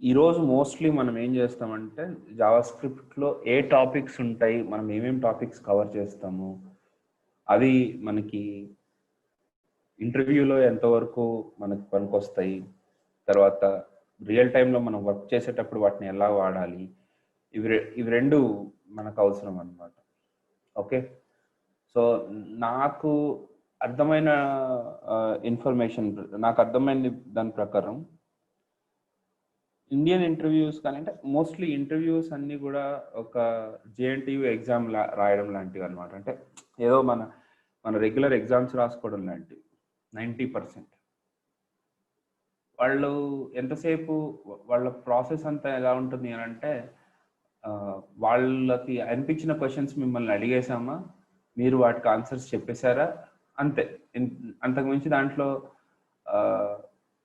ఈరోజు మోస్ట్లీ మనం ఏం చేస్తామంటే జావా స్క్రిప్ట్లో ఏ టాపిక్స్ ఉంటాయి, మనం ఏమేమి టాపిక్స్ కవర్ చేస్తాము, అవి మనకి ఇంటర్వ్యూలో ఎంతవరకు మనకు పనికొస్తాయి, తర్వాత రియల్ టైంలో మనం వర్క్ చేసేటప్పుడు వాటిని ఎలా వాడాలి, ఇవి రెండు మనకు అవసరం అన్నమాట. ఓకే, సో నాకు అర్థమైన ఇన్ఫర్మేషన్, నాకు అర్థమైంది దాని ప్రకారం ఇండియన్ ఇంటర్వ్యూస్ కానీ, అంటే మోస్ట్లీ ఇంటర్వ్యూస్ అన్నీ కూడా ఒక జేఎన్టీయూ ఎగ్జామ్ రాయడం లాంటివి అనమాట. అంటే ఏదో మన రెగ్యులర్ ఎగ్జామ్స్ రాసుకోవడం లాంటివి. 90% వాళ్ళు ఎంతసేపు వాళ్ళ ప్రాసెస్ అంతా ఎలా ఉంటుంది అని అంటే, వాళ్ళకి అనిపించిన క్వశ్చన్స్ మిమ్మల్ని అడిగేసామా, మీరు వాటికి ఆన్సర్స్ చెప్పేశారా, అంతే. అంతకుమించి దాంట్లో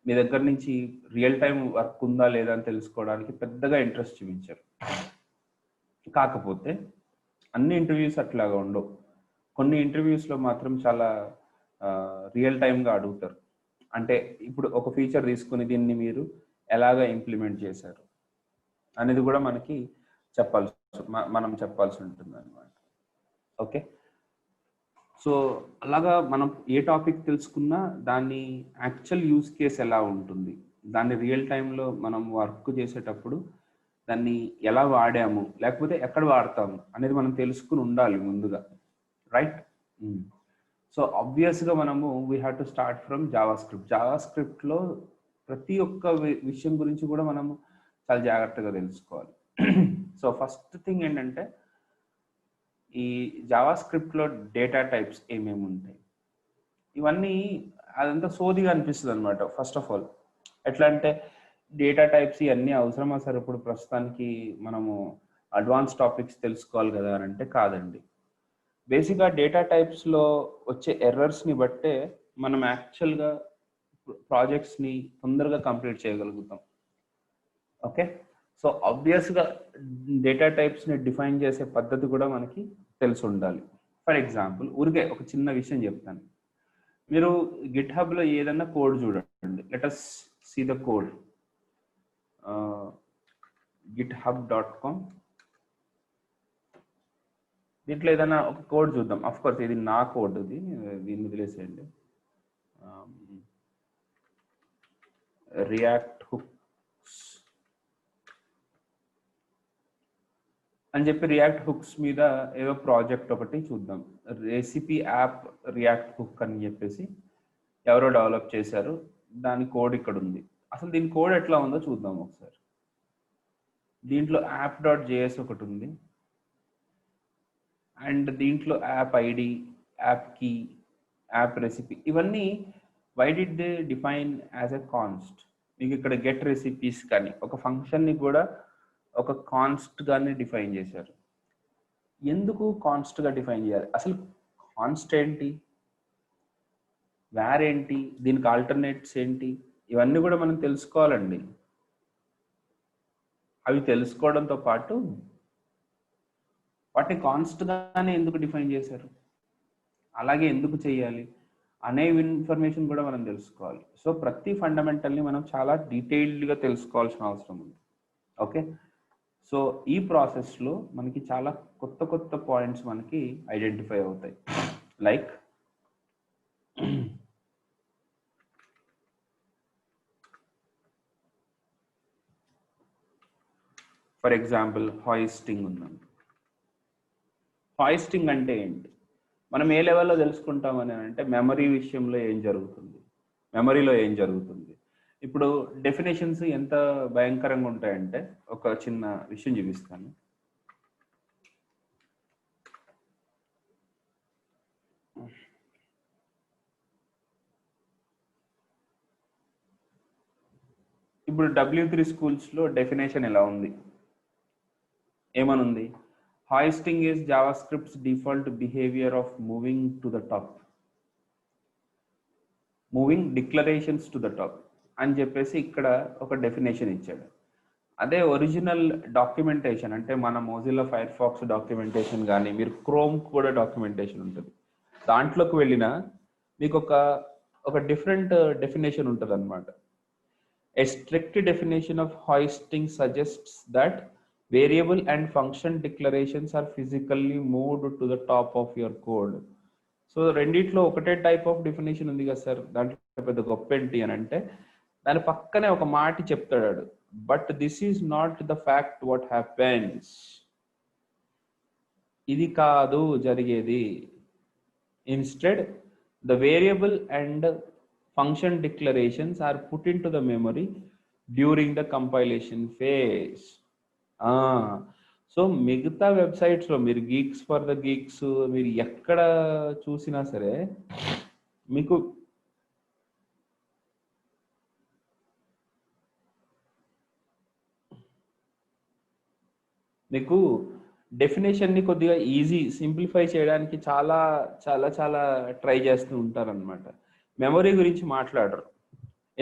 మీ దగ్గర నుంచి రియల్ టైం వర్క్ ఉందా లేదా అని తెలుసుకోవడానికి పెద్దగా ఇంట్రెస్ట్ చూపించారు. కాకపోతే అన్ని ఇంటర్వ్యూస్ అట్లాగా ఉండవు. కొన్ని ఇంటర్వ్యూస్లో మాత్రం చాలా రియల్ టైంగా అడుగుతారు. అంటే ఇప్పుడు ఒక ఫీచర్ తీసుకుని దీన్ని మీరు ఎలాగా ఇంప్లిమెంట్ చేశారు అనేది కూడా మనకి మనం చెప్పాల్సి ఉంటుంది అన్నమాట. ఓకే, సో అలాగా మనం ఏ టాపిక్ తెలుసుకున్నా దాన్ని యాక్చువల్ యూస్ కేస్ ఎలా ఉంటుంది, దాన్ని రియల్ టైంలో మనం వర్క్ చేసేటప్పుడు దాన్ని ఎలా వాడాము, లేకపోతే ఎక్కడ వాడతాము అనేది మనం తెలుసుకుని ఉండాలి ముందుగా, రైట్? సో ఆబ్వియస్గా మనము we have to start from జావా స్క్రిప్ట్లో ప్రతి ఒక్క విషయం గురించి కూడా మనము చాలా జాగ్రత్తగా తెలుసుకోవాలి. సో ఫస్ట్ థింగ్ ఏంటంటే, ఈ జావా స్క్రిప్ట్లో డేటా టైప్స్ ఏమేమి ఉంటాయి, ఇవన్నీ అదంతా సోదిగా అనిపిస్తుంది అనమాట. ఫస్ట్ ఆఫ్ ఆల్ ఎట్లా అంటే, డేటా టైప్స్ ఇవన్నీ అవసరమా సార్ ఇప్పుడు ప్రస్తుతానికి మనము అడ్వాన్స్ టాపిక్స్ తెలుసుకోవాలి కదా అని అంటే కాదండి. బేసిక్గా డేటా టైప్స్లో వచ్చే ఎర్రర్స్ని బట్టే మనం యాక్చువల్గా ప్రాజెక్ట్స్ని తొందరగా కంప్లీట్ చేయగలుగుతాం. ఓకే, సో ఆబ్వియస్గా డేటా టైప్స్ని డిఫైన్ చేసే పద్ధతి కూడా మనకి తెలిసి ఉండాలి. ఫర్ ఎగ్జాంపుల్, ఊరికే ఒక చిన్న విషయం చెప్తాను. మీరు గిట్ హబ్లో ఏదన్నా కోడ్ చూడండి. Let us see the code. github.com. దీంట్లో ఏదైనా ఒక కోడ్ చూద్దాం. అఫ్ కోర్స్ ఇది నా కోడ్, దీన్ని వదిలేసేయండి. రియాక్ట్ హుక్స్ అని చెప్పి రియాక్ట్ హుక్స్ మీద ఏదో ప్రాజెక్ట్ ఒకటి చూద్దాం. రెసిపీ యాప్ రియాక్ట్ హుక్ అని చెప్పేసి ఎవరో డెవలప్ చేశారు. దాని కోడ్ ఇక్కడ ఉంది. అసలు దీని కోడ్ ఎట్లా ఉందో చూద్దాం ఒకసారి. దీంట్లో app.js ఒకటి ఉంది, అండ్ దీంట్లో app ID, app key, app recipe, ఇవన్నీ why did they define as a const? మీకు ఇక్కడ గెట్ రెసిపీస్ కానీ ఒక ఫంక్షన్ని కూడా ఒక కాన్స్ట్ గానే డిఫైన్ చేశారు. ఎందుకు కాన్స్ట్గా డిఫైన్ చేయాలి? అసలు కాన్స్ట్ ఏంటి, వేర్ ఏంటి, దీనికి ఆల్టర్నేట్స్ ఏంటి, ఇవన్నీ కూడా మనం తెలుసుకోవాలండి. అవి తెలుసుకోవడంతో పాటు వాటిని కాన్స్ట్గానే ఎందుకు డిఫైన్ చేశారు, అలాగే ఎందుకు చేయాలి అనే ఇన్ఫర్మేషన్ కూడా మనం తెలుసుకోవాలి. సో ప్రతి ఫండమెంటల్ని మనం చాలా డీటెయిల్డ్గా తెలుసుకోవాల్సిన అవసరం ఉంది. ఓకే, సో ఈ ప్రాసెస్లో మనకి చాలా కొత్త కొత్త పాయింట్స్ మనకి ఐడెంటిఫై అవుతాయి. లైక్ ఫర్ ఎగ్జాంపుల్ హాయిస్టింగ్ ఉందండి. హాయిస్టింగ్ అంటే ఏంటి, మనం ఏ లెవెల్లో తెలుసుకుంటామని అంటే మెమరీ విషయంలో ఏం జరుగుతుంది, మెమరీలో ఏం జరుగుతుంది. ఇప్పుడు డెఫినేషన్స్ ఎంత భయంకరంగా ఉంటాయంటే, ఒక చిన్న విషయం చూపిస్తాను. ఇప్పుడు W3 స్కూల్స్లో డెఫినేషన్ ఎలా ఉంది, ఏమనుంది? Hoisting is JavaScript's default behaviour of moving to the top, moving declarations to the top అని చెప్పేసి ఇక్కడ ఒక డెఫినేషన్ ఇచ్చాడు. అదే ఒరిజినల్ డాక్యుమెంటేషన్ అంటే మన మోజిల్లా ఫైర్ ఫాక్స్ డాక్యుమెంటేషన్ కానీ, మీరు క్రోమ్ కూడా డాక్యుమెంటేషన్ ఉంటుంది, దాంట్లోకి వెళ్ళినా మీకు ఒక డిఫరెంట్ డెఫినేషన్ ఉంటుంది అనమాట. A strict definition of hoisting suggests that variable and function declarations are physically moved to the top of your code. So రెండిట్లో ఒకటే టైప్ ఆఫ్ డెఫినేషన్ ఉంది కదా సార్, దాంట్లో పెద్ద గొప్ప ఏంటి అని అంటే దాని పక్కనే ఒక మాట చెప్తాడు, but this is not the fact what happens. ఇది కాదు జరిగేది. Instead the variable and function declarations are put into the memory during the compilation phase. So మిగతా వెబ్సైట్స్లో మీరు గీక్స్ ఫర్ ద గీక్స్ మీరు ఎక్కడ చూసినా సరే మీకు డెఫినేషన్ని కొద్దిగా ఈజీ సింప్లిఫై చేయడానికి చాలా చాలా చాలా ట్రై చేస్తూ ఉంటారనమాట. మెమరీ గురించి మాట్లాడరు.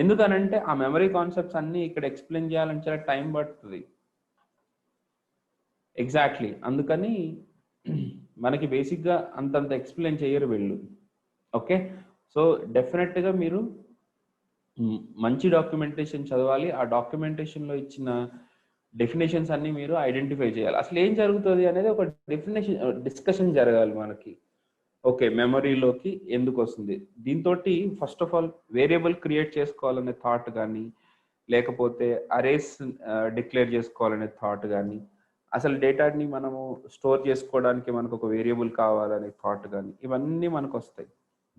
ఎందుకనంటే ఆ మెమరీ కాన్సెప్ట్స్ అన్నీ ఇక్కడ ఎక్స్ప్లెయిన్ చేయాలని చాలా టైం పడుతుంది. ఎగ్జాక్ట్లీ, అందుకని మనకి బేసిక్గా అంతంత ఎక్స్ప్లెయిన్ చేయరు వీళ్ళు. ఓకే, సో డెఫినెట్గా మీరు మంచి డాక్యుమెంటేషన్ చదవాలి. ఆ డాక్యుమెంటేషన్లో ఇచ్చిన డెఫినేషన్స్ అన్నీ మీరు ఐడెంటిఫై చేయాలి. అసలు ఏం జరుగుతుంది అనేది ఒక డిస్కషన్ జరగాలి మనకి. ఓకే, మెమరీలోకి ఎందుకు వస్తుంది, దీంతో first of all variable create చేసుకోవాలనే థాట్ కానీ, లేకపోతే అరేస్ డిక్లేర్ చేసుకోవాలనే థాట్ కానీ, అసలు డేటాని మనము స్టోర్ చేసుకోవడానికి మనకు ఒక వేరియబుల్ కావాలనే థాట్ కానీ, ఇవన్నీ మనకు వస్తాయి.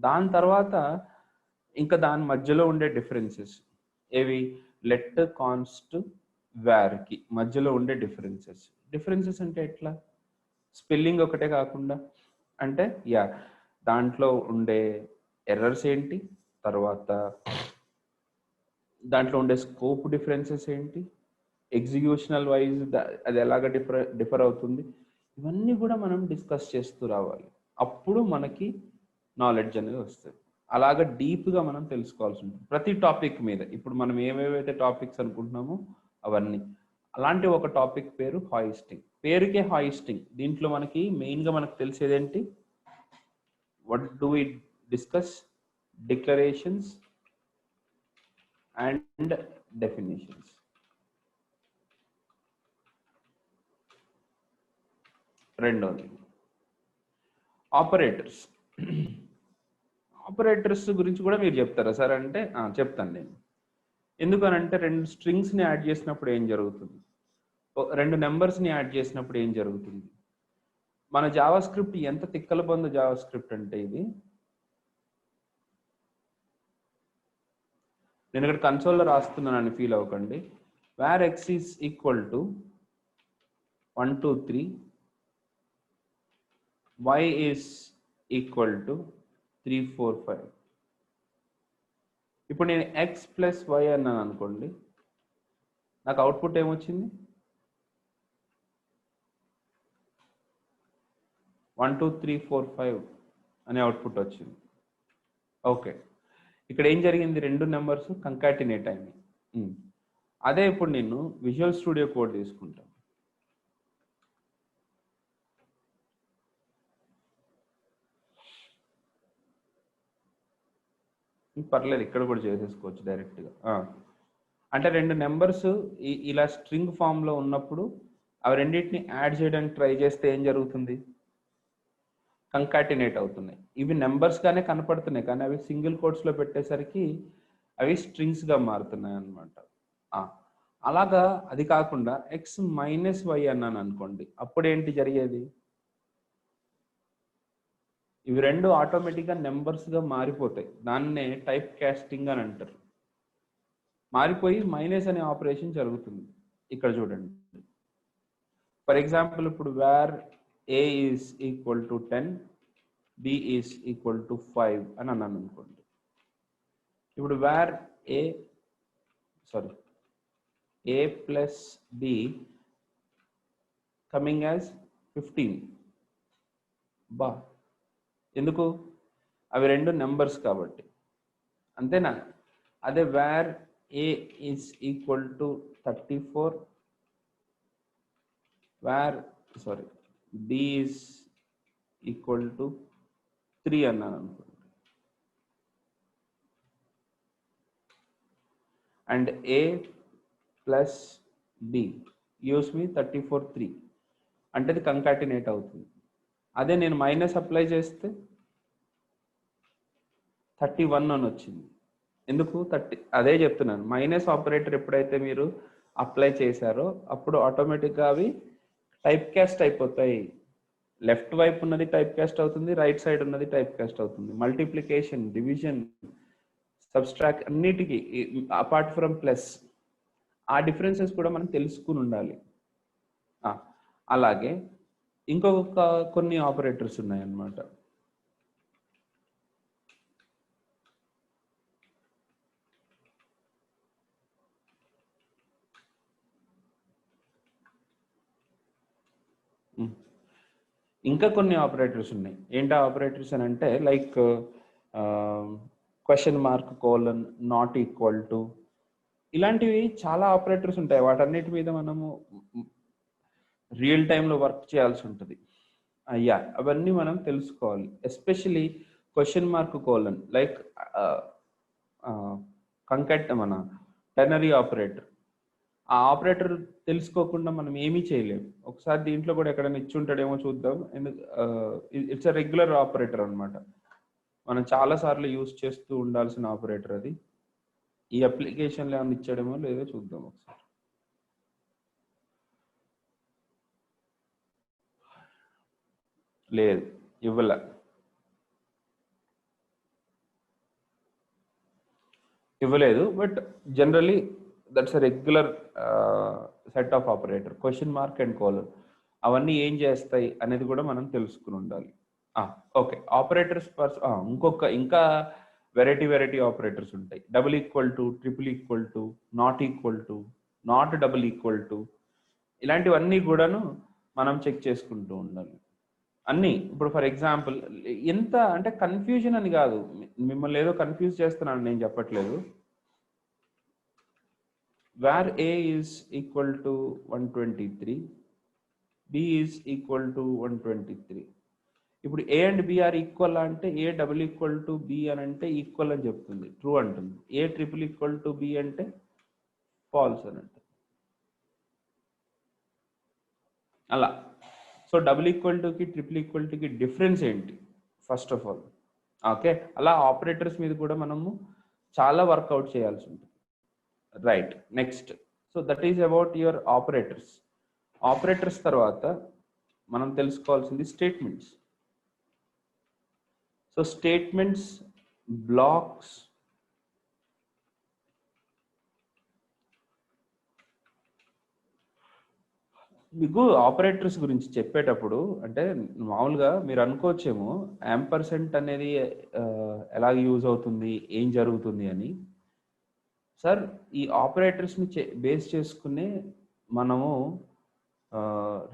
దాని తర్వాత ఇంకా దాని మధ్యలో ఉండే డిఫరెన్సెస్ ఏవి, లెట్ కాన్స్ట్ వేర్కి మధ్యలో ఉండే డిఫరెన్సెస్ అంటే ఎట్లా, స్పెల్లింగ్ ఒకటే కాకుండా అంటే దాంట్లో ఉండే ఎర్రర్స్ ఏంటి, తర్వాత దాంట్లో ఉండే స్కోప్ డిఫరెన్సెస్ ఏంటి, ఎగ్జిక్యూషనల్ వైజ్ అది ఎలాగ డిఫర్ అవుతుంది, ఇవన్నీ కూడా మనం డిస్కస్ చేస్తూ రావాలి. అప్పుడు మనకి నాలెడ్జ్ అనేది వస్తుంది. అలాగ డీప్గా మనం తెలుసుకోవాల్సి ఉంటుంది ప్రతి టాపిక్ మీద. ఇప్పుడు మనం ఏవేవైతే టాపిక్స్ అనుకుంటున్నామో అవన్నీ. అలాంటి ఒక టాపిక్ పేరు హాయిస్టింగ్. పేరుకే హాయిస్టింగ్. దీంట్లో మనకి మెయిన్గా మనకు తెలిసేదేంటి, what do we discuss, declarations and definitions. రెండోది ఆపరేటర్స్. ఆపరేటర్స్ గురించి కూడా మీరు చెప్తారా సార్ అంటే చెప్తాను నేను. ఎందుకనంటే రెండు స్ట్రింగ్స్ని యాడ్ చేసినప్పుడు ఏం జరుగుతుంది, రెండు నెంబర్స్ని యాడ్ చేసినప్పుడు ఏం జరుగుతుంది. మన జావా స్క్రిప్ట్ ఎంత తిక్కల పొంద జావా స్క్రిప్ట్ అంటే ఇది, నేను ఇక్కడ కన్సోల్లో రాస్తున్నానని ఫీల్ అవ్వకండి. Where x is equal to 1 2 3, y is equal to 3 4 5. ఇప్పుడు నేను ఎక్స్ ప్లస్ వై అన్నాను అనుకోండి, నాకు అవుట్పుట్ ఏమొచ్చింది, 1 2 3 4 5 అనే అవుట్పుట్ వచ్చింది. ఓకే, ఇక్కడ ఏం జరిగింది, రెండు నెంబర్స్ కంకాటినేట్ అయింది. అదే ఇప్పుడు నేను విజువల్ స్టూడియో కోడ్ తీసుకుంటాను. పర్లేదు, ఇక్కడ కూడా చేసేసుకోవచ్చు డైరెక్ట్గా. అంటే రెండు నెంబర్స్ ఇలా స్ట్రింగ్ ఫామ్లో ఉన్నప్పుడు అవి రెండింటిని యాడ్ చేయడానికి ట్రై చేస్తే ఏం జరుగుతుంది, కంకాటినేట్ అవుతున్నాయి. ఇవి నెంబర్స్గానే కనపడుతున్నాయి కానీ అవి సింగిల్ కోట్స్లో పెట్టేసరికి అవి స్ట్రింగ్స్గా మారుతున్నాయి అన్నమాట. అలాగా అది కాకుండా ఎక్స్ మైనస్ వై అన్నాను అనుకోండి, అప్పుడు ఏంటి జరిగేది, ఇవి రెండు ఆటోమేటిక్గా నెంబర్స్గా మారిపోతాయి. దాన్నే టైప్ కాస్టింగ్ అని అంటారు. మారిపోయి మైనస్ అనే ఆపరేషన్ జరుగుతుంది. ఇక్కడ చూడండి, ఫర్ ఎగ్జాంపుల్ ఇప్పుడు wear a is equal to 10, b is equal to 5 అని అన్నాను అనుకోండి. ఇప్పుడు wear a plus b coming as 15. ఎందుకు, అవి రెండు నెంబర్స్ కాబట్టి, అంతేనా. అదే where a is equal to 34, where b is equal to 3 అన్నాను అనుకోండి. and A plus B gives me 34 3 అంటే ఇది కంకాటినేట్ అవుతుంది. అదే నేను మైనస్ అప్లై చేస్తే 31 అని వచ్చింది. ఎందుకు 30? అదే చెప్తున్నాను, మైనస్ ఆపరేటర్ ఎప్పుడైతే మీరు అప్లై చేశారో అప్పుడు ఆటోమేటిక్గా అవి టైప్ కాస్ట్ అయిపోతాయి. లెఫ్ట్ వైపు ఉన్నది టైప్ కాస్ట్ అవుతుంది, రైట్ సైడ్ ఉన్నది టైప్ కాస్ట్ అవుతుంది. మల్టిప్లికేషన్, డివిజన్, సబ్స్ట్రాక్ట్ అన్నిటికీ అపార్ట్ ఫ్రమ్ ప్లస్ ఆ డిఫరెన్సెస్ కూడా మనం తెలుసుకుని ఉండాలి. అలాగే ఇంకొక కొన్ని ఆపరేటర్స్ ఉన్నాయన్నమాట. ఇంకా కొన్ని ఆపరేటర్స్ ఉన్నాయి. ఏంటి ఆపరేటర్స్ అని అంటే like question mark, colon, not equal to, ఇలాంటివి చాలా ఆపరేటర్స్ ఉంటాయి. వాటన్నిటి మీద మనము రియల్ టైంలో వర్క్ చేయాల్సి ఉంటుంది. అవన్నీ మనం తెలుసుకోవాలి. Especially question mark, colon, like concat మన టెర్నరీ ఆపరేటర్. ఆ ఆపరేటర్ తెలుసుకోకుండా మనం ఏమీ చేయలేము. ఒకసారి దీంట్లో కూడా ఎక్కడైనా ఇచ్చి ఉంటాడేమో చూద్దాం. ఇట్స్ అ రెగ్యులర్ ఆపరేటర్ అనమాట. మనం చాలాసార్లు యూజ్ చేస్తూ ఉండాల్సిన ఆపరేటర్ అది. ఈ అప్లికేషన్లో ఏమైనా ఇచ్చాడేమో లేదో చూద్దాం ఒకసారి. లేదు, ఇవ్వలేదు. But generally that's a regular set of operator. Question mark and colon అవన్నీ ఏం చేస్తాయి అనేది కూడా మనం తెలుసుకుని ఉండాలి. ఓకే, ఆపరేటర్స్ ఇంకా వెరైటీ ఆపరేటర్స్ ఉంటాయి. Double equal to, triple equal to, not equal to, not double equal to, ఇలాంటివన్నీ కూడాను మనం చెక్ చేసుకుంటూ ఉండాలి. అన్నీ ఇప్పుడు ఫర్ ఎగ్జాంపుల్ ఎంత అంటే కన్ఫ్యూజన్ అని కాదు, మిమ్మల్ని ఏదో కన్ఫ్యూజ్ చేస్తున్నాను నేను చెప్పట్లేదు. where A is equal to 123, B is equal to 123. ఇప్పుడు A and B are equal అంటే A double equal to B అని అంటే ఈక్వల్ అని చెప్తుంది, ట్రూ అంటుంది. A triple equal to B అంటే ఫాల్స్ అని అంటుంది. అలా సో డబుల్ ఈక్వల్ టుకి ట్రిపుల్ ఈక్వల్ టుకి డిఫరెన్స్ ఏంటి ఫస్ట్ ఆఫ్ ఆల్. ఓకే, అలా ఆపరేటర్స్ మీద కూడా మనము చాలా వర్కౌట్ చేయాల్సి ఉంటుంది. Right, next. So that is about your operators. Operators తర్వాత మనం తెలుసుకోవాల్సింది స్టేట్మెంట్స్. సో స్టేట్మెంట్స్, బ్లాక్స్, మీకు ఆపరేటర్స్ గురించి చెప్పేటప్పుడు అంటే మామూలుగా మీరు అనుకోవచ్చేమో యాంపర్సెంట్ అనేది ఎలా యూజ్ అవుతుంది, ఏం జరుగుతుంది అని. సార్, ఈ ఆపరేటర్స్ని బేస్ చేసుకునే మనము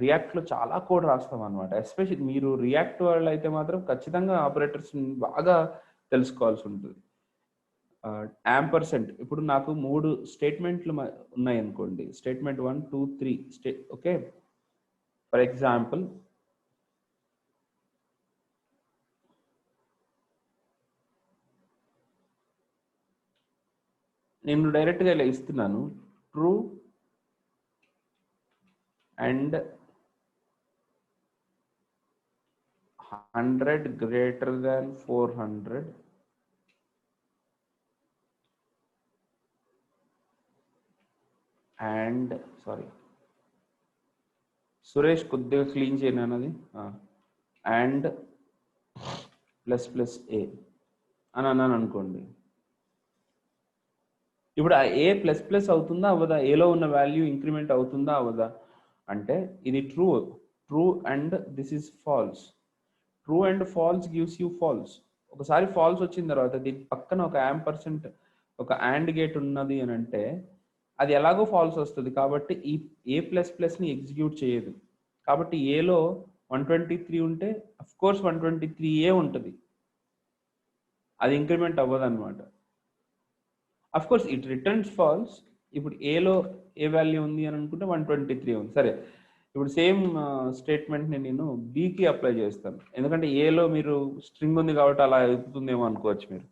రియాక్ట్లో చాలా కోడ్ రాస్తాం అనమాట. ఎస్పెషల్లీ మీరు రియాక్ట్ వాళ్ళు అయితే మాత్రం ఖచ్చితంగా ఆపరేటర్స్ని బాగా తెలుసుకోవాల్సి ఉంటుంది. యాంపర్సెంట్, ఇప్పుడు నాకు 3 స్టేట్మెంట్లు ఉన్నాయి అనుకోండి. Statement 1, 2, 3 okay. ఫర్ ఎగ్జాంపుల్ నేను డైరెక్ట్గా ఇలా ఇస్తున్నాను, true and 100 greater than 400 and sorry Suresh కొద్దిగా క్లీన్ చేయను అన్నది, అండ్ ప్లస్ ఏ అని అన్నాను అనుకోండి. ఇప్పుడు ఆ ఏ ప్లస్ అవుతుందా అవ్వదా, ఏలో ఉన్న వాల్యూ ఇంక్రిమెంట్ అవుతుందా అవ్వదా అంటే ఇది true and this is false. True and false gives you false. ఒకసారి ఫాల్స్ వచ్చిన తర్వాత దీని పక్కన ఒక యాంపర్సెంట్, ఒక అండ్ గేట్ ఉన్నది అని అంటే అది ఎలాగో ఫాల్స్ వస్తుంది. కాబట్టి ఈ ఏ ప్లస్ని ఎగ్జిక్యూట్ చేయదు. కాబట్టి ఏలో 123 ఉంటే అఫ్ కోర్స్ 123 ఉంటుంది, అది ఇంక్రిమెంట్ అవ్వదు అనమాట. Of course it returns falls. ఇప్పుడు ఏలో ఏ వాల్యూ ఉంది అని అనుకుంటే 123 ఉంది. సరే, ఇప్పుడు సేమ్ స్టేట్మెంట్ని నేను బీకి అప్లై చేస్తాను. ఎందుకంటే ఏలో మీరు స్ట్రింగ్ ఉంది కాబట్టి అలా ఎదుగుతుందేమో అనుకోవచ్చు మీరు.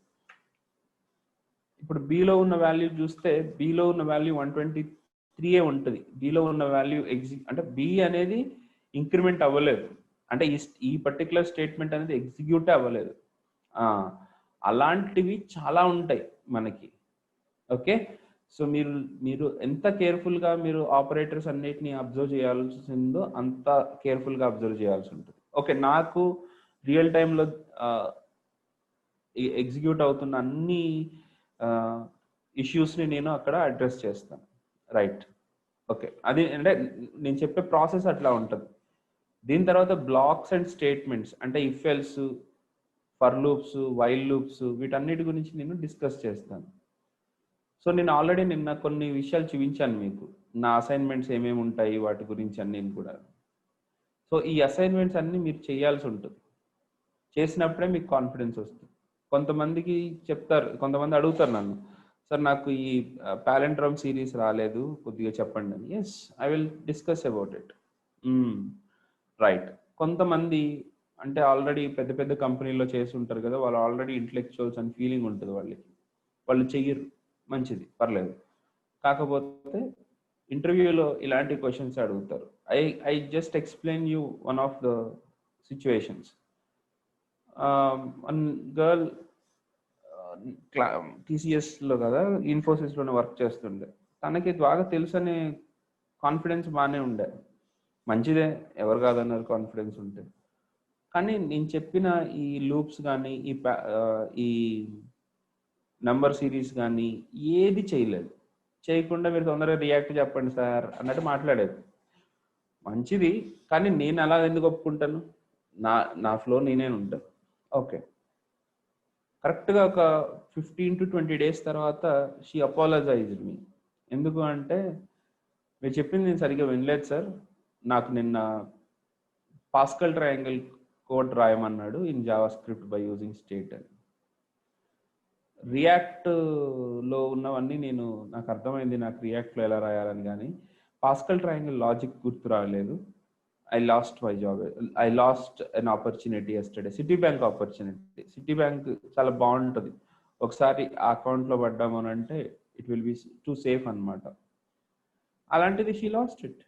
ఇప్పుడు బిలో ఉన్న వాల్యూ చూస్తే బిలో ఉన్న వాల్యూ 123 ఉంటుంది. బిలో ఉన్న వాల్యూ అంటే బి అనేది ఇంక్రిమెంట్ అవ్వలేదు, అంటే ఈ పర్టికులర్ స్టేట్మెంట్ అనేది ఎగ్జిక్యూట్ అవ్వలేదు. అలాంటివి చాలా ఉంటాయి మనకి. ఓకే, సో మీరు ఎంత కేర్ఫుల్గా మీరు ఆపరేటర్స్ అన్నిటిని అబ్జర్వ్ చేయాల్సిందో అంత కేర్ఫుల్గా అబ్జర్వ్ చేయాల్సి ఉంటుంది. ఓకే, నాకు రియల్ టైంలో ఎగ్జిక్యూట్ అవుతున్న అన్ని ఇష్యూస్ని నేను అక్కడ అడ్రస్ చేస్తాను. రైట్, ఓకే, అది అంటే నేను చెప్పే ప్రాసెస్ అట్లా ఉంటుంది. దీని తర్వాత బ్లాక్స్ అండ్ స్టేట్మెంట్స్ అంటే if else, for loops, while loops, వీటన్నిటి గురించి నేను డిస్కస్ చేస్తాను. సో నేను ఆల్రెడీ నిన్న కొన్ని విషయాలు చూపించాను మీకు, నా అసైన్మెంట్స్ ఏమేమి ఉంటాయి వాటి గురించి అన్నీ కూడా. సో ఈ అసైన్మెంట్స్ అన్నీ మీరు చేయాల్సి ఉంటుంది. చేసినప్పుడే మీకు కాన్ఫిడెన్స్ వస్తుంది. కొంతమందికి చెప్తారు, కొంతమంది అడుగుతారు నన్ను, సార్ నాకు ఈ పాలెండ్రోమ్ సిరీస్ రాలేదు, కొద్దిగా చెప్పండి అని. Yes, I will discuss about it. Right, కొంతమంది అంటే ఆల్రెడీ పెద్ద పెద్ద కంపెనీలో చేసి ఉంటారు కదా, వాళ్ళు ఆల్రెడీ ఇంటలెక్చువల్స్ అని ఫీలింగ్ ఉంటుంది వాళ్ళకి, వాళ్ళు చెయ్యరు, మంచిది, పర్లేదు. కాకపోతే ఇంటర్వ్యూలో ఇలాంటి క్వశ్చన్స్ అడుగుతారు. I just explain you one of the situations. One girl టీసీఎస్లో కదా, ఇన్ఫోసిస్లోనే వర్క్ చేస్తుండే, తనకి బాగా తెలుసు అనే కాన్ఫిడెన్స్ బాగానే ఉండే, మంచిదే, ఎవరు కాదన్నారు కాన్ఫిడెన్స్ ఉంటే. కానీ నేను చెప్పిన ఈ లూప్స్ కానీ ఈ నెంబర్ సిరీస్ కానీ ఏది చేయలేదు. చేయకుండా మీరు తొందరగా రియాక్ట్ చెప్పండి సార్ అన్నట్టు మాట్లాడేది. మంచిది, కానీ నేను అలా ఎందుకు ఒప్పుకుంటాను? నా ఫ్లో నేనే ఉంటాను. ఓకే, కరెక్ట్గా ఒక 15 to 20 days తర్వాత షీ అపాలజైజ్డ్ మీ. ఎందుకు అంటే, మీరు చెప్పింది నేను సరిగ్గా వినలేదు సార్, నాకు నిన్న పాస్కల్ ట్రయాంగిల్ కోడ్ రాయమన్నాడు in JavaScript by using state అని. రియాక్ట్లో ఉన్నవన్నీ నాకు అర్థమైంది, నాకు రియాక్ట్లో ఎలా రాయాలని, కానీ పాస్కల్ ట్రయాంగిల్ లాజిక్ గుర్తు రాలేదు. I lost my job, I last an opportunity yesterday, city bank opportunity. City bank చాలా బాగుంటుంది, ఒకసారి ఆ అకౌంట్లో పడ్డాము అని అంటే it will be two safe అనమాట. అలాంటిది షీ లాస్ట్ ఇట్.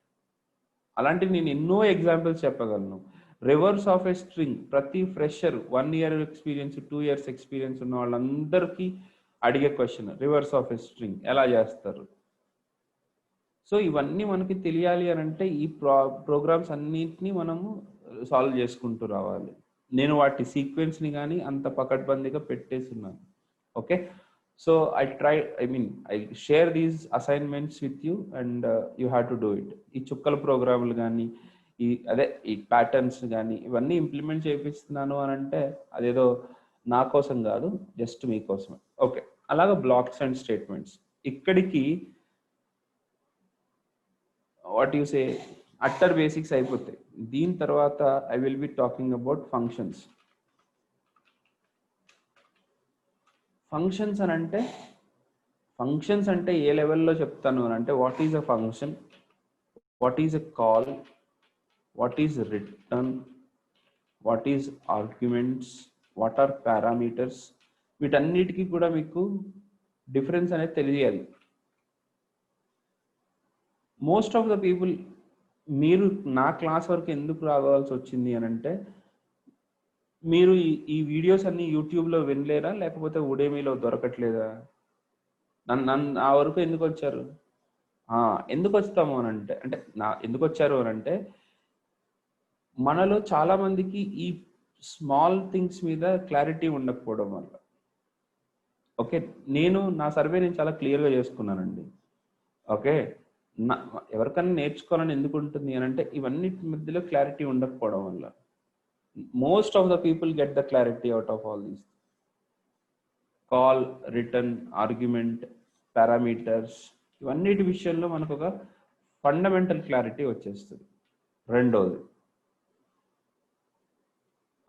అలాంటివి నేను ఎన్నో ఎగ్జాంపుల్స్ చెప్పగలను. రివర్స్ ఆఫ్ ఎ స్ట్రింగ్ ప్రతి fresher 1 year experience, 2 years experience ఉన్న వాళ్ళందరికీ అడిగే question, reverse of a string ఎలా చేస్తారు? సో ఇవన్నీ మనకి తెలియాలి అని అంటే ఈ ప్రోగ్రామ్స్ అన్నింటినీ మనము సాల్వ్ చేసుకుంటూ రావాలి. నేను వాటి సీక్వెన్స్ని కానీ అంత పకడ్బందీగా పెట్టేస్తున్నాను. Okay, so I share these assignments with you and you have to do it. ఈ చుక్కల ప్రోగ్రాములు కానీ ఈ ప్యాటర్న్స్ కానీ ఇవన్నీ ఇంప్లిమెంట్ చేపిస్తున్నాను అని అంటే అదేదో నా కోసం కాదు, జస్ట్ మీకోసమే. ఓకే, అలాగా బ్లాక్స్ అండ్ స్టేట్మెంట్స్ ఇక్కడికి what you say utter basics అయిపోతాయి. దీని తర్వాత I will be talking about functions. Functions అంటే ఏ లెవెల్లో చెప్తాను అని అంటే, what is a function, what is a call, what is return, what is arguments, what are parameters, వీటన్నిటికీ కూడా మీకు డిఫరెన్స్ అనేది తెలియాలి. మోస్ట్ ఆఫ్ ద పీపుల్, మీరు నా క్లాస్ వరకు ఎందుకు రావాల్సి వచ్చింది అని అంటే, మీరు ఈ వీడియోస్ అన్ని యూట్యూబ్లో వినలేరా, లేకపోతే ఉడేమీలో దొరకట్లేదా? నా వరకు ఎందుకు వచ్చారు? ఎందుకు వస్తాము అని అంటే ఎందుకు వచ్చారు అని అంటే, మనలో చాలా మందికి ఈ స్మాల్ థింగ్స్ మీద క్లారిటీ ఉండకపోవడం వల్ల. ఓకే, నా సర్వే నేను చాలా క్లియర్గా చేసుకున్నానండి. ఓకే, ఎవరికైనా నేర్చుకోవాలని ఎందుకు ఉంటుంది అని అంటే, ఇవన్నిటి మధ్యలో క్లారిటీ ఉండకపోవడం వల్ల. Most of the people get the clarity out of all these. Call, return, argument, parameters, ఇవన్నిటి విషయంలో మనకు ఒక ఫండమెంటల్ క్లారిటీ వచ్చేస్తుంది. రెండోది,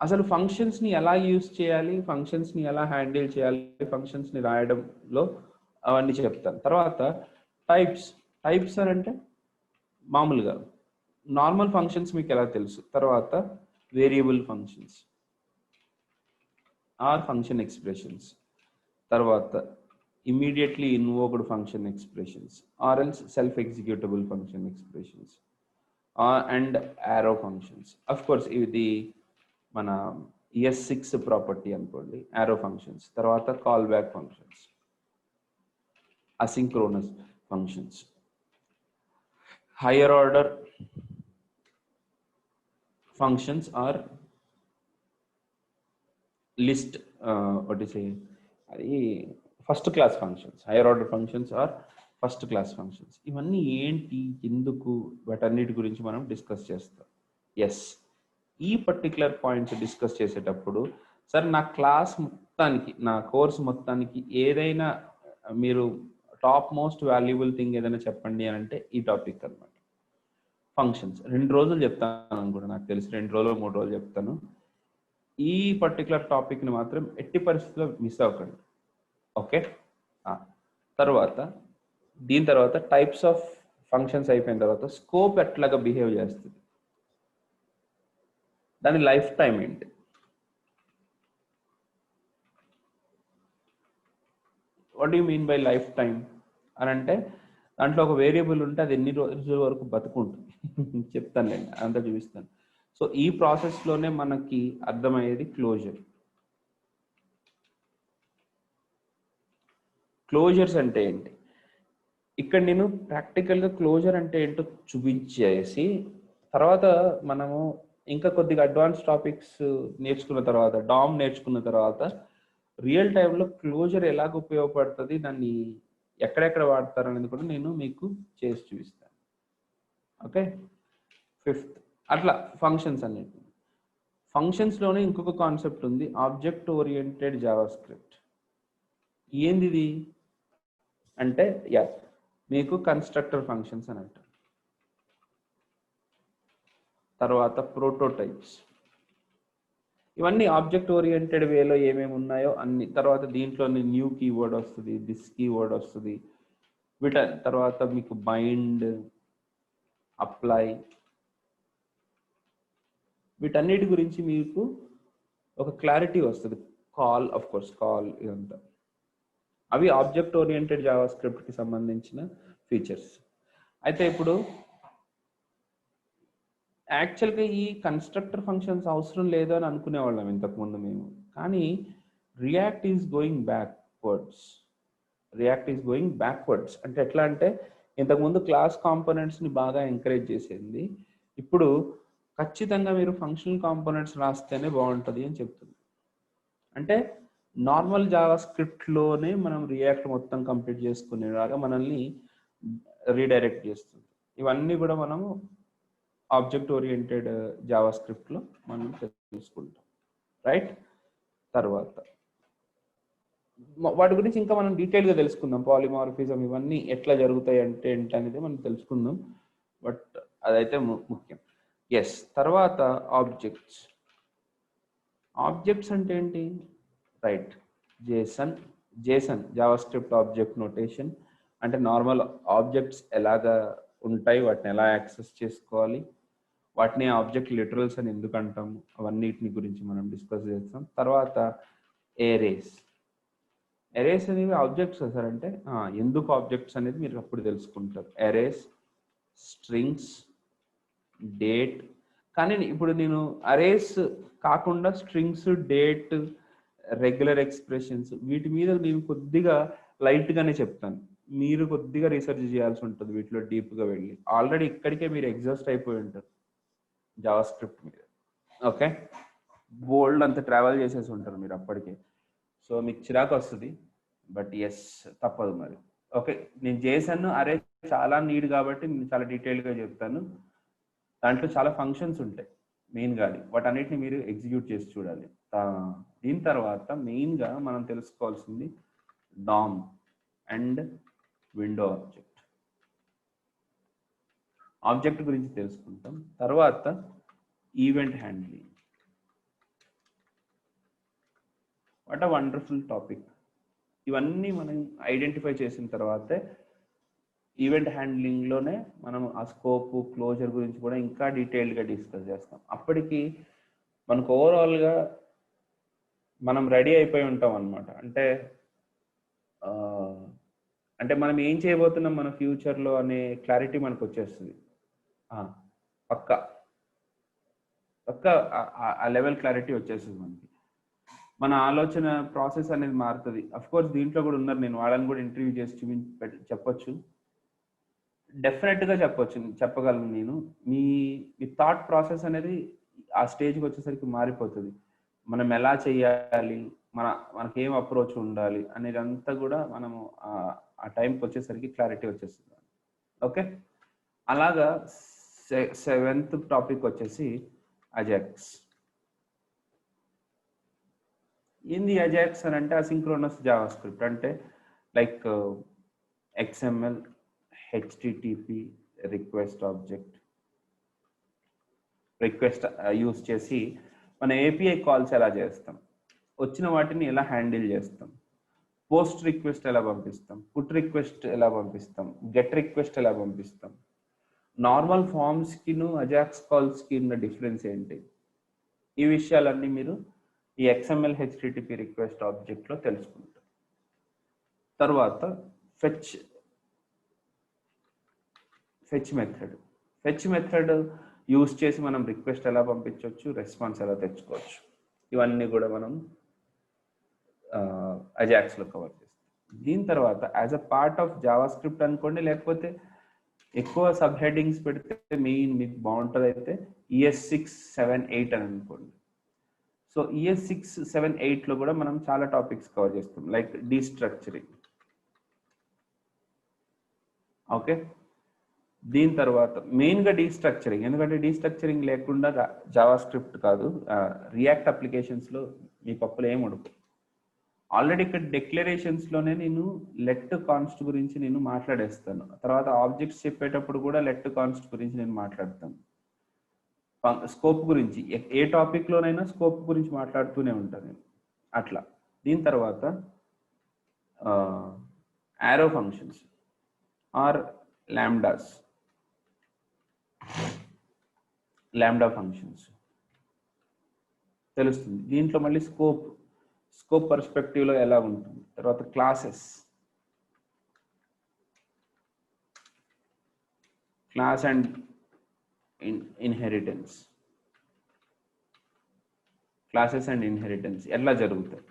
అసలు ఫంక్షన్స్ని ఎలా యూజ్ చేయాలి, ఫంక్షన్స్ని ఎలా హ్యాండిల్ చేయాలి, ఫంక్షన్స్ని రాయడంలో అవన్నీ చెప్తాను. తర్వాత టైప్స్ అని అంటే మామూలుగా నార్మల్ ఫంక్షన్స్ మీకు ఎలా తెలుసు. తర్వాత variable functions or function expressions. తర్వాత immediately invoked function expressions, or else self-executable function expressions, and arrow functions. Of course, ఇది మన ES6 ప్రాపర్టీ అనుకోండి, arrow functions. తర్వాత callback functions, asynchronous functions, higher order functions are list, what is it, అది first class functions. Higher order functions or first class functions. ఇవన్నీ ఏంటి, ఎందుకు, వాటన్నిటి గురించి మనం డిస్కస్ చేస్తాం. ఎస్, ఈ పర్టికులర్ పాయింట్స్ డిస్కస్ చేసేటప్పుడు సార్ నా క్లాస్ మొత్తానికి, నా కోర్స్ మొత్తానికి ఏదైనా మీరు టాప్ మోస్ట్ వాల్యుబుల్ థింగ్ ఏదైనా చెప్పండి అని అంటే ఈ టాపిక్ అనమాట, ఫంక్షన్స్. 2 రోజులు చెప్తాను అనుకుంటా, నాకు తెలిసి 2 రోజులు 3 రోజులు చెప్తాను. ఈ పర్టికులర్ టాపిక్ని మాత్రం ఎట్టి పరిస్థితుల్లో మిస్ అవ్వకండి. ఓకే, తర్వాత దీని తర్వాత టైప్స్ ఆఫ్ ఫంక్షన్స్ అయిపోయిన తర్వాత స్కోప్ ఎట్లాగా బిహేవ్ చేస్తుంది, దాని లైఫ్ టైం ఏంటి, what you mean by life time అని అంటే దాంట్లో ఒక వేరియబుల్ ఉంటే అది ఎన్ని రోజుల వరకు బతుకుంటుంది చెప్తాను నేను, అంతా చూపిస్తాను. సో ఈ ప్రాసెస్లోనే మనకి అర్థమయ్యేది క్లోజర్. క్లోజర్స్ అంటే ఏంటి, ఇక్కడ నేను ప్రాక్టికల్గా క్లోజర్ అంటే ఏంటో చూపించేసి తర్వాత మనము ఇంకా కొద్దిగా అడ్వాన్స్ టాపిక్స్ నేర్చుకున్న తర్వాత, డామ్ నేర్చుకున్న తర్వాత రియల్ టైంలో క్లోజర్ ఎలాగ ఉపయోగపడుతుంది, దాన్ని ఎక్కడెక్కడ వాడతారు అనేది కూడా నేను మీకు చేసి చూపిస్తాను. ఓకే, 5th అట్లా ఫంక్షన్స్ అనేది. ఫంక్షన్స్లోనే ఇంకొక కాన్సెప్ట్ ఉంది, ఆబ్జెక్ట్ ఓరియంటెడ్ జావా స్క్రిప్ట్. ఏంది అంటే మీకు కన్స్ట్రక్టర్ ఫంక్షన్స్ అని అంటారు. తర్వాత ప్రోటోటైప్స్, ఇవన్నీ ఆబ్జెక్ట్ ఓరియంటెడ్ వేలో ఏమేమి ఉన్నాయో అన్ని. తర్వాత దీంట్లోని న్యూ కీవర్డ్ వస్తుంది, దిస్ కీవర్డ్ వస్తుంది. తర్వాత మీకు బైండ్, అప్లై, వీటన్నిటి గురించి మీకు ఒక క్లారిటీ వస్తుంది. కాల్, ఆఫ్ కోర్స్ కాల్, ఇదంతా అవి ఆబ్జెక్ట్ ఓరియంటెడ్ జావా స్క్రిప్ట్కి సంబంధించిన ఫీచర్స్. అయితే ఇప్పుడు యాక్చువల్గా ఈ కన్స్ట్రక్టర్ ఫంక్షన్స్ అవసరం లేదు అని అనుకునేవాళ్ళం ఇంతకుముందు మేము, కానీ రియాక్ట్ ఈజ్ గోయింగ్ బ్యాక్వర్డ్స్. అంటే ఎట్లా అంటే ఇంతకుముందు క్లాస్ కాంపోనెంట్స్ని బాగా ఎంకరేజ్ చేసేది, ఇప్పుడు ఖచ్చితంగా మీరు ఫంక్షనల్ కాంపోనెంట్స్ రాస్తేనే బాగుంటుంది అని చెప్తుంది. అంటే నార్మల్ జావా స్క్రిప్ట్లోనే మనం రియాక్ట్ మొత్తం కంప్లీట్ చేసుకునేలాగా మనల్ని రీడైరెక్ట్ చేస్తుంది. ఇవన్నీ కూడా మనము ఆబ్జెక్ట్ ఓరియంటెడ్ జావా స్క్రిప్ట్లో మనం తెలుసుకుంటాం, రైట్? తర్వాత వాటి గురించి ఇంకా మనం డీటెయిల్గా తెలుసుకుందాం. పాలిమార్ఫిజం ఇవన్నీ ఎట్లా జరుగుతాయి అంటే ఏంటి అనేది మనం తెలుసుకుందాం, బట్ అదైతే ముఖ్యం. ఎస్, తర్వాత ఆబ్జెక్ట్స్ అంటే ఏంటి, right? Jason Java script object notation. అంటే నార్మల్ ఆబ్జెక్ట్స్ ఎలాగా ఉంటాయి, వాటిని ఎలా యాక్సెస్ చేసుకోవాలి, వాటిని ఆబ్జెక్ట్ లిటరల్స్ అని ఎందుకు అంటాము, అవన్నిటిని గురించి మనం డిస్కస్ చేస్తాం. తర్వాత ఎరేస్ అనేవి ఆబ్జెక్ట్స్ సార్ అంటే ఎందుకు ఆబ్జెక్ట్స్ అనేది మీరు అప్పుడు తెలుసుకుంటారు. Erase, strings, date. కానీ ఇప్పుడు నేను అరేస్ కాకుండా స్ట్రింగ్స్, డేట్, రెగ్యులర్ ఎక్స్ప్రెషన్స్ వీటి మీద నేను కొద్దిగా లైట్గానే చెప్తాను. మీరు కొద్దిగా రీసెర్చ్ చేయాల్సి ఉంటుంది వీటిలో డీప్గా వెళ్ళి. ఆల్రెడీ ఇక్కడికే మీరు ఎగ్జాస్ట్ అయిపోయి ఉంటారు జావా స్క్రిప్ట్ మీద. ఓకే, బోల్డ్ అంత ట్రావెల్ చేసేసి ఉంటారు మీరు అప్పటికే. సో మీకు చిరాకు వస్తుంది, బట్ ఎస్ తప్పదు మరి. ఓకే, నేను చేశాను అరే చాలా నీడ్ కాబట్టి నేను చాలా డీటెయిల్గా చెప్తాను. దాంట్లో చాలా ఫంక్షన్స్ ఉంటాయి మెయిన్గా, వాటన్నిటిని మీరు ఎగ్జిక్యూట్ చేసి చూడాలి. దీని తర్వాత మెయిన్గా మనం తెలుసుకోవాల్సింది డామ్ అండ్ విండో ఆబ్జెక్ట్ గురించి తెలుసుకుంటాం. తర్వాత event handling. What a wonderful topic. ఇవన్నీ మనం ఐడెంటిఫై చేసిన తర్వాతే ఈవెంట్ హ్యాండ్లింగ్లోనే మనం ఆ స్కోప్, క్లోజర్ గురించి కూడా ఇంకా డీటెయిల్డ్గా డిస్కస్ చేస్తాం. అప్పటికి మనకు ఓవరాల్గా మనం రెడీ అయిపోయి ఉంటాం అనమాట. అంటే అంటే మనం ఏం చేయబోతున్నాం మన ఫ్యూచర్లో అనే క్లారిటీ మనకు వచ్చేస్తుంది. పక్క పక్క ఆ లెవెల్ క్లారిటీ వచ్చేస్తుంది మనకి. మన ఆలోచన ప్రాసెస్ అనేది మారుతుంది. అఫ్ కోర్స్ దీంట్లో కూడా ఉన్నారు, నేను వాళ్ళని కూడా ఇంటర్వ్యూ చేసి చెప్పొచ్చు, డెఫినెట్గా చెప్పగలను నేను. మీ థాట్ ప్రాసెస్ అనేది ఆ స్టేజ్కి వచ్చేసరికి మారిపోతుంది. మనం ఎలా చేయాలి, మనకి ఏం అప్రోచ్ ఉండాలి అనేది అంతా కూడా మనము ఆ టైంకి వచ్చేసరికి క్లారిటీ వచ్చేస్తుంది. ఓకే, అలాగా 7th టాపిక్ వచ్చేసి అజాక్స్. ఏంది అజాక్స్ అని అంటే అసింక్రోనస్ జావా స్క్రిప్ట్ అంటే like XML, HTTP request use చేసి మన API కాల్స్ ఎలా చేస్తాం, వచ్చిన వాటిని ఎలా హ్యాండిల్ చేస్తాం, పోస్ట్ రిక్వెస్ట్ ఎలా పంపిస్తాం, పుట్ రిక్వెస్ట్ ఎలా పంపిస్తాం, గెట్ రిక్వెస్ట్ ఎలా పంపిస్తాం, నార్మల్ ఫామ్స్కిను అజాక్స్ కాల్స్కి ఉన్న డిఫరెన్స్ ఏంటి, ఈ విషయాలన్నీ మీరు ఈ XML HTTP రిక్వెస్ట్ ఆబ్జెక్ట్లో తెలుసుకుంటారు. తర్వాత ఫెచ్ మెథడ్ యూస్ చేసి మనం రిక్వెస్ట్ ఎలా పంపించవచ్చు, రెస్పాన్స్ ఎలా తెచ్చుకోవచ్చు, ఇవన్నీ కూడా మనం అజాక్స్లో కవర్ చేస్తాం. దీని తర్వాత as a part of Java script అనుకోండి, లేకపోతే ఎక్కువ సబ్ హెడ్డింగ్స్ పెడితే మీకు బాగుంటుంది అయితే ES6, 7, 8 అని అనుకోండి. సో ES6, 7, 8లో కూడా మనం చాలా టాపిక్స్ కవర్ చేస్తాం, లైక్ డీస్ట్రక్చరింగ్. ఓకే, దీని తర్వాత మెయిన్గా డీస్ట్రక్చరింగ్, ఎందుకంటే డీస్ట్రక్చరింగ్ లేకుండా జావా స్క్రిప్ట్ కాదు, రియాక్ట్ అప్లికేషన్స్లో మీ పప్పులు ఏమి ఉడుకు. ఆల్రెడీ ఇక్కడ డెక్లరేషన్స్లోనే నేను లెట్ కాన్స్ట్ గురించి నేను మాట్లాడేస్తాను. తర్వాత ఆబ్జెక్ట్స్ చెప్పేటప్పుడు కూడా లెట్ కాన్స్ట్ గురించి నేను మాట్లాడతాను. స్కోప్ గురించి ఏ టాపిక్లోనైనా స్కోప్ గురించి మాట్లాడుతూనే ఉంటాను అట్లా. దీని తర్వాత arrow functions or lambda functions తెలుస్తుంది. దీంట్లో మళ్ళీ స్కోప్ పర్స్పెక్టివ్లో ఎలా ఉంటుంది. తర్వాత class and inheritance, classes and inheritance ఎలా జరుగుతాయి.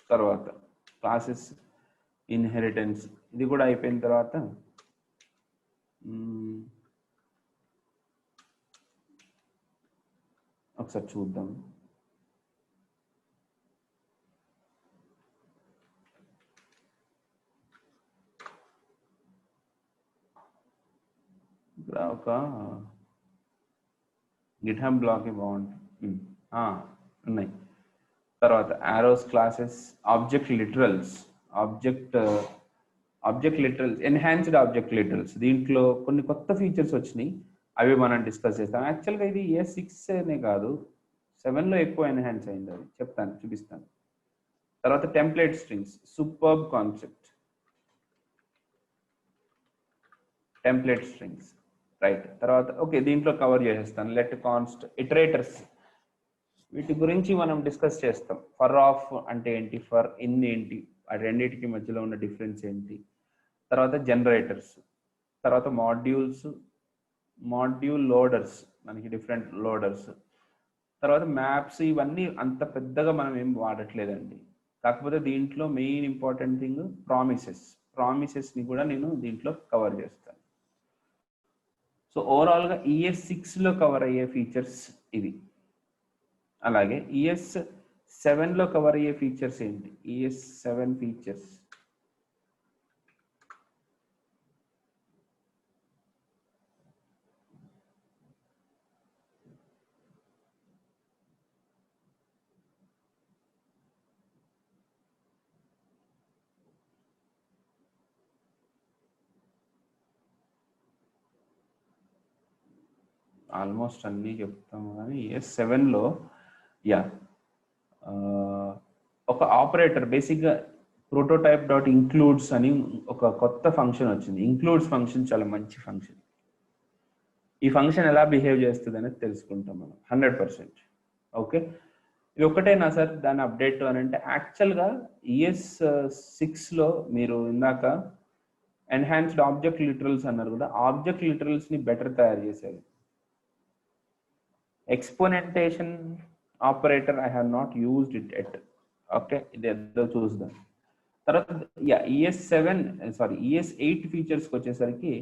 తర్వాత క్లాసెస్, ఇన్హెరిటెన్స్ ఇది కూడా అయిపోయిన తర్వాత ఒకసారి చూద్దాం. ఒక గిట్హబ్ బ్లాక్ బాగుంటుంది, ఉన్నాయి. తర్వాత arrows, classes, object literals, enhanced object literals. దీంట్లో కొన్ని కొత్త ఫీచర్స్ వచ్చినాయి, అవి మనం డిస్కస్ చేస్తాం. యాక్చువల్గా ఇది ES6 అనే కాదు, 7లో ఎక్కువ ఎన్హాన్స్ అయింది, అది చూపిస్తాను. తర్వాత template strings, superb concept. Template strings, right. తర్వాత ఓకే, దీంట్లో కవర్ చేసేస్తాను. లెట్ కాన్స్ట్, ఇటరేటర్స్, వీటి గురించి మనం డిస్కస్ చేస్తాం. ఫర్ ఆఫ్ అంటే ఏంటి, ఫర్ ఇన్ ఏంటి, ఆ రెండింటికి మధ్యలో ఉన్న డిఫరెన్స్ ఏంటి. తర్వాత జనరేటర్స్, తర్వాత మాడ్యూల్ లోడర్స్, మనకి డిఫరెంట్ లోడర్స్. తర్వాత మ్యాప్స్, ఇవన్నీ అంత పెద్దగా మనం ఏం వాడట్లేదండి. కాకపోతే దీంట్లో మెయిన్ ఇంపార్టెంట్ థింగ్ ప్రామిసెస్ని కూడా నేను దీంట్లో కవర్ చేస్తాను. సో ఓవరాల్గా ES6లో కవర్ అయ్యే ఫీచర్స్ ఇవి. అలాగే ES7లో కవర్ అయ్యే ఫీచర్స్ ఏంటి, ES7 ఫీచర్స్. ఆల్మోస్ట్ అన్నీ చెప్తాము, కానీ ES7లో ఒక ఆపరేటర్, బేసిక్గా prototype.includes అని ఒక కొత్త ఫంక్షన్ వచ్చింది. ఇంక్లూడ్స్ ఫంక్షన్ చాలా మంచి ఫంక్షన్. ఈ ఫంక్షన్ ఎలా బిహేవ్ చేస్తుంది అనేది తెలుసుకుంటాం మనం 100%. ఓకే, ఇది ఒకటేనా సార్ దాని అప్డేట్ అని అంటే, యాక్చువల్గా ES 6లో మీరు ఇందాక ఎన్హాన్స్డ్ ఆబ్జెక్ట్ లిటరల్స్ అన్నారు కదా, ఆబ్జెక్ట్ లిటరల్స్ని బెటర్ తయారు చేసేది. Exponentiation operator I have not used it yet. Okay, ఇది ఏదో చూద్దాం తర్వాత. ES 8 ఫీచర్స్కి వచ్చేసరికి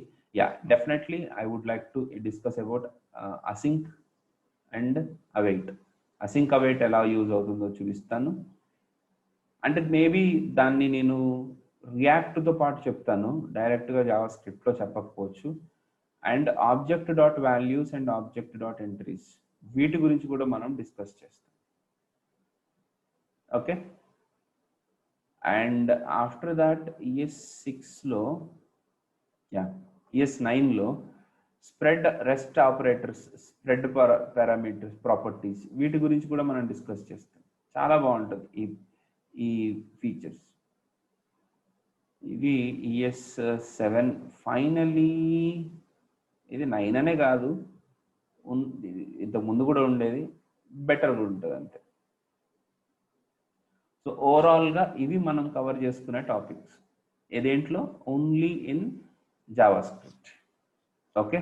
definitely I would like to discuss about async and await. Async await ఎలా యూజ్ అవుతుందో చూపిస్తాను. అంటే మేబీ దాన్ని నేను రియాక్ట్తో పాటు చెప్తాను, డైరెక్ట్గా జావా స్క్రిప్ట్లో చెప్పకపోవచ్చు. And object dot values and object dot entries, వీటి గురించి కూడా మనం డిస్కస్ చేస్తాం. Okay, and after that ES 6లో ES 9లో spread rest operators, spread parameters, properties, వీటి గురించి కూడా మనం డిస్కస్ చేస్తాం. చాలా బాగుంటుంది ఈ ఫీచర్స్. ఇది ES 7 ఫైనలీ. ఇది 9 అనే కాదు, ఇంతకు ముందు కూడా ఉండేది, బెటర్గా ఉంటుంది అంతే. సో ఓవరాల్గా ఇవి మనం కవర్ చేసుకునే టాపిక్స్ ఏదేంట్లో, only in JavaScript. Okay,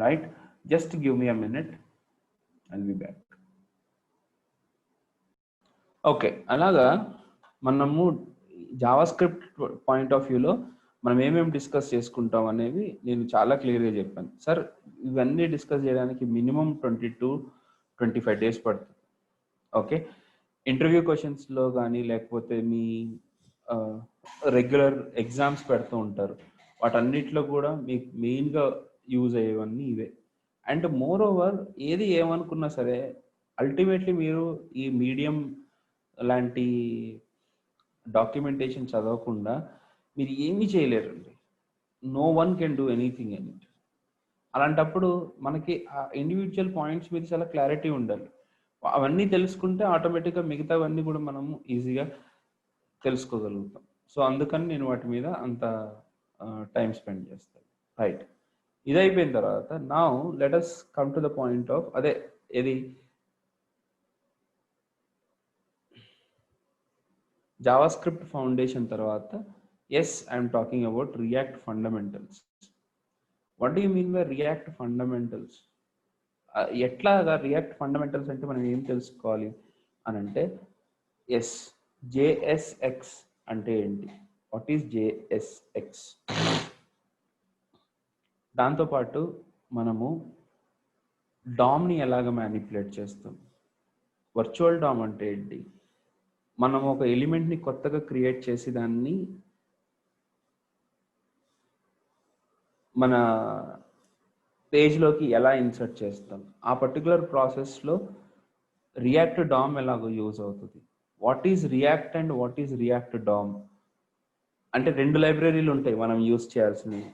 right, just give me a minute and be back. Okay, అలాగా మనము జావా స్క్రిప్ట్ పాయింట్ ఆఫ్ వ్యూలో మనం ఏమేమి డిస్కస్ చేసుకుంటాం అనేవి నేను చాలా క్లియర్గా చెప్పాను. సార్ ఇవన్నీ డిస్కస్ చేయడానికి మినిమం 20 to 25 days పడుతుంది. ఓకే, ఇంటర్వ్యూ క్వశ్చన్స్లో కానీ లేకపోతే మీ రెగ్యులర్ ఎగ్జామ్స్ పెడుతూ ఉంటారు, వాటన్నిటిలో కూడా మీకు మెయిన్గా యూజ్ అయ్యేవన్నీ ఇవే. అండ్ మోర్ ఓవర్ ఏది ఏమనుకున్నా సరే అల్టిమేట్లీ మీరు ఈ మీడియం లాంటి డాక్యుమెంటేషన్ చదవకుండా మీరు ఏమీ చేయలేరండి. No one can do anything in it. అలాంటప్పుడు మనకి ఆ ఇండివిజువల్ పాయింట్స్ మీద చాలా క్లారిటీ ఉండాలి. అవన్నీ తెలుసుకుంటే ఆటోమేటిక్గా మిగతావన్నీ కూడా మనము ఈజీగా తెలుసుకోగలుగుతాం. సో అందుకని నేను వాటి మీద అంత టైం స్పెండ్ చేస్తాను. రైట్, ఇది అయిపోయిన తర్వాత now let us come to the point of అదే ఏది జావా స్క్రిప్ట్ ఫౌండేషన్ తర్వాత. Yes, I'm talking about React fundamentals. What do you mean by React fundamentals? ఎట్లాగా రియాక్ట్ ఫండమెంటల్స్ అంటే మనం ఏం తెలుసుకోవాలి అని అంటే, ఎస్, JSX అంటే ఏంటి, వాట్ ఈస్ JSX? దాంతోపాటు మనము డామ్ని ఎలాగ మ్యానిపులేట్ చేస్తాం, వర్చువల్ డామ్ అంటే ఏంటి, మనం ఒక ఎలిమెంట్ని కొత్తగా క్రియేట్ చేసి దాన్ని మన పేజ్లోకి ఎలా ఇన్సర్ట్ చేస్తాం, ఆ పర్టికులర్ ప్రాసెస్లో రియాక్ట్ డామ్ ఎలాగో యూజ్ అవుతుంది. What is React and what is React DOM అంటే 2 లైబ్రరీలు ఉంటాయి మనం యూజ్ చేయాల్సినవి.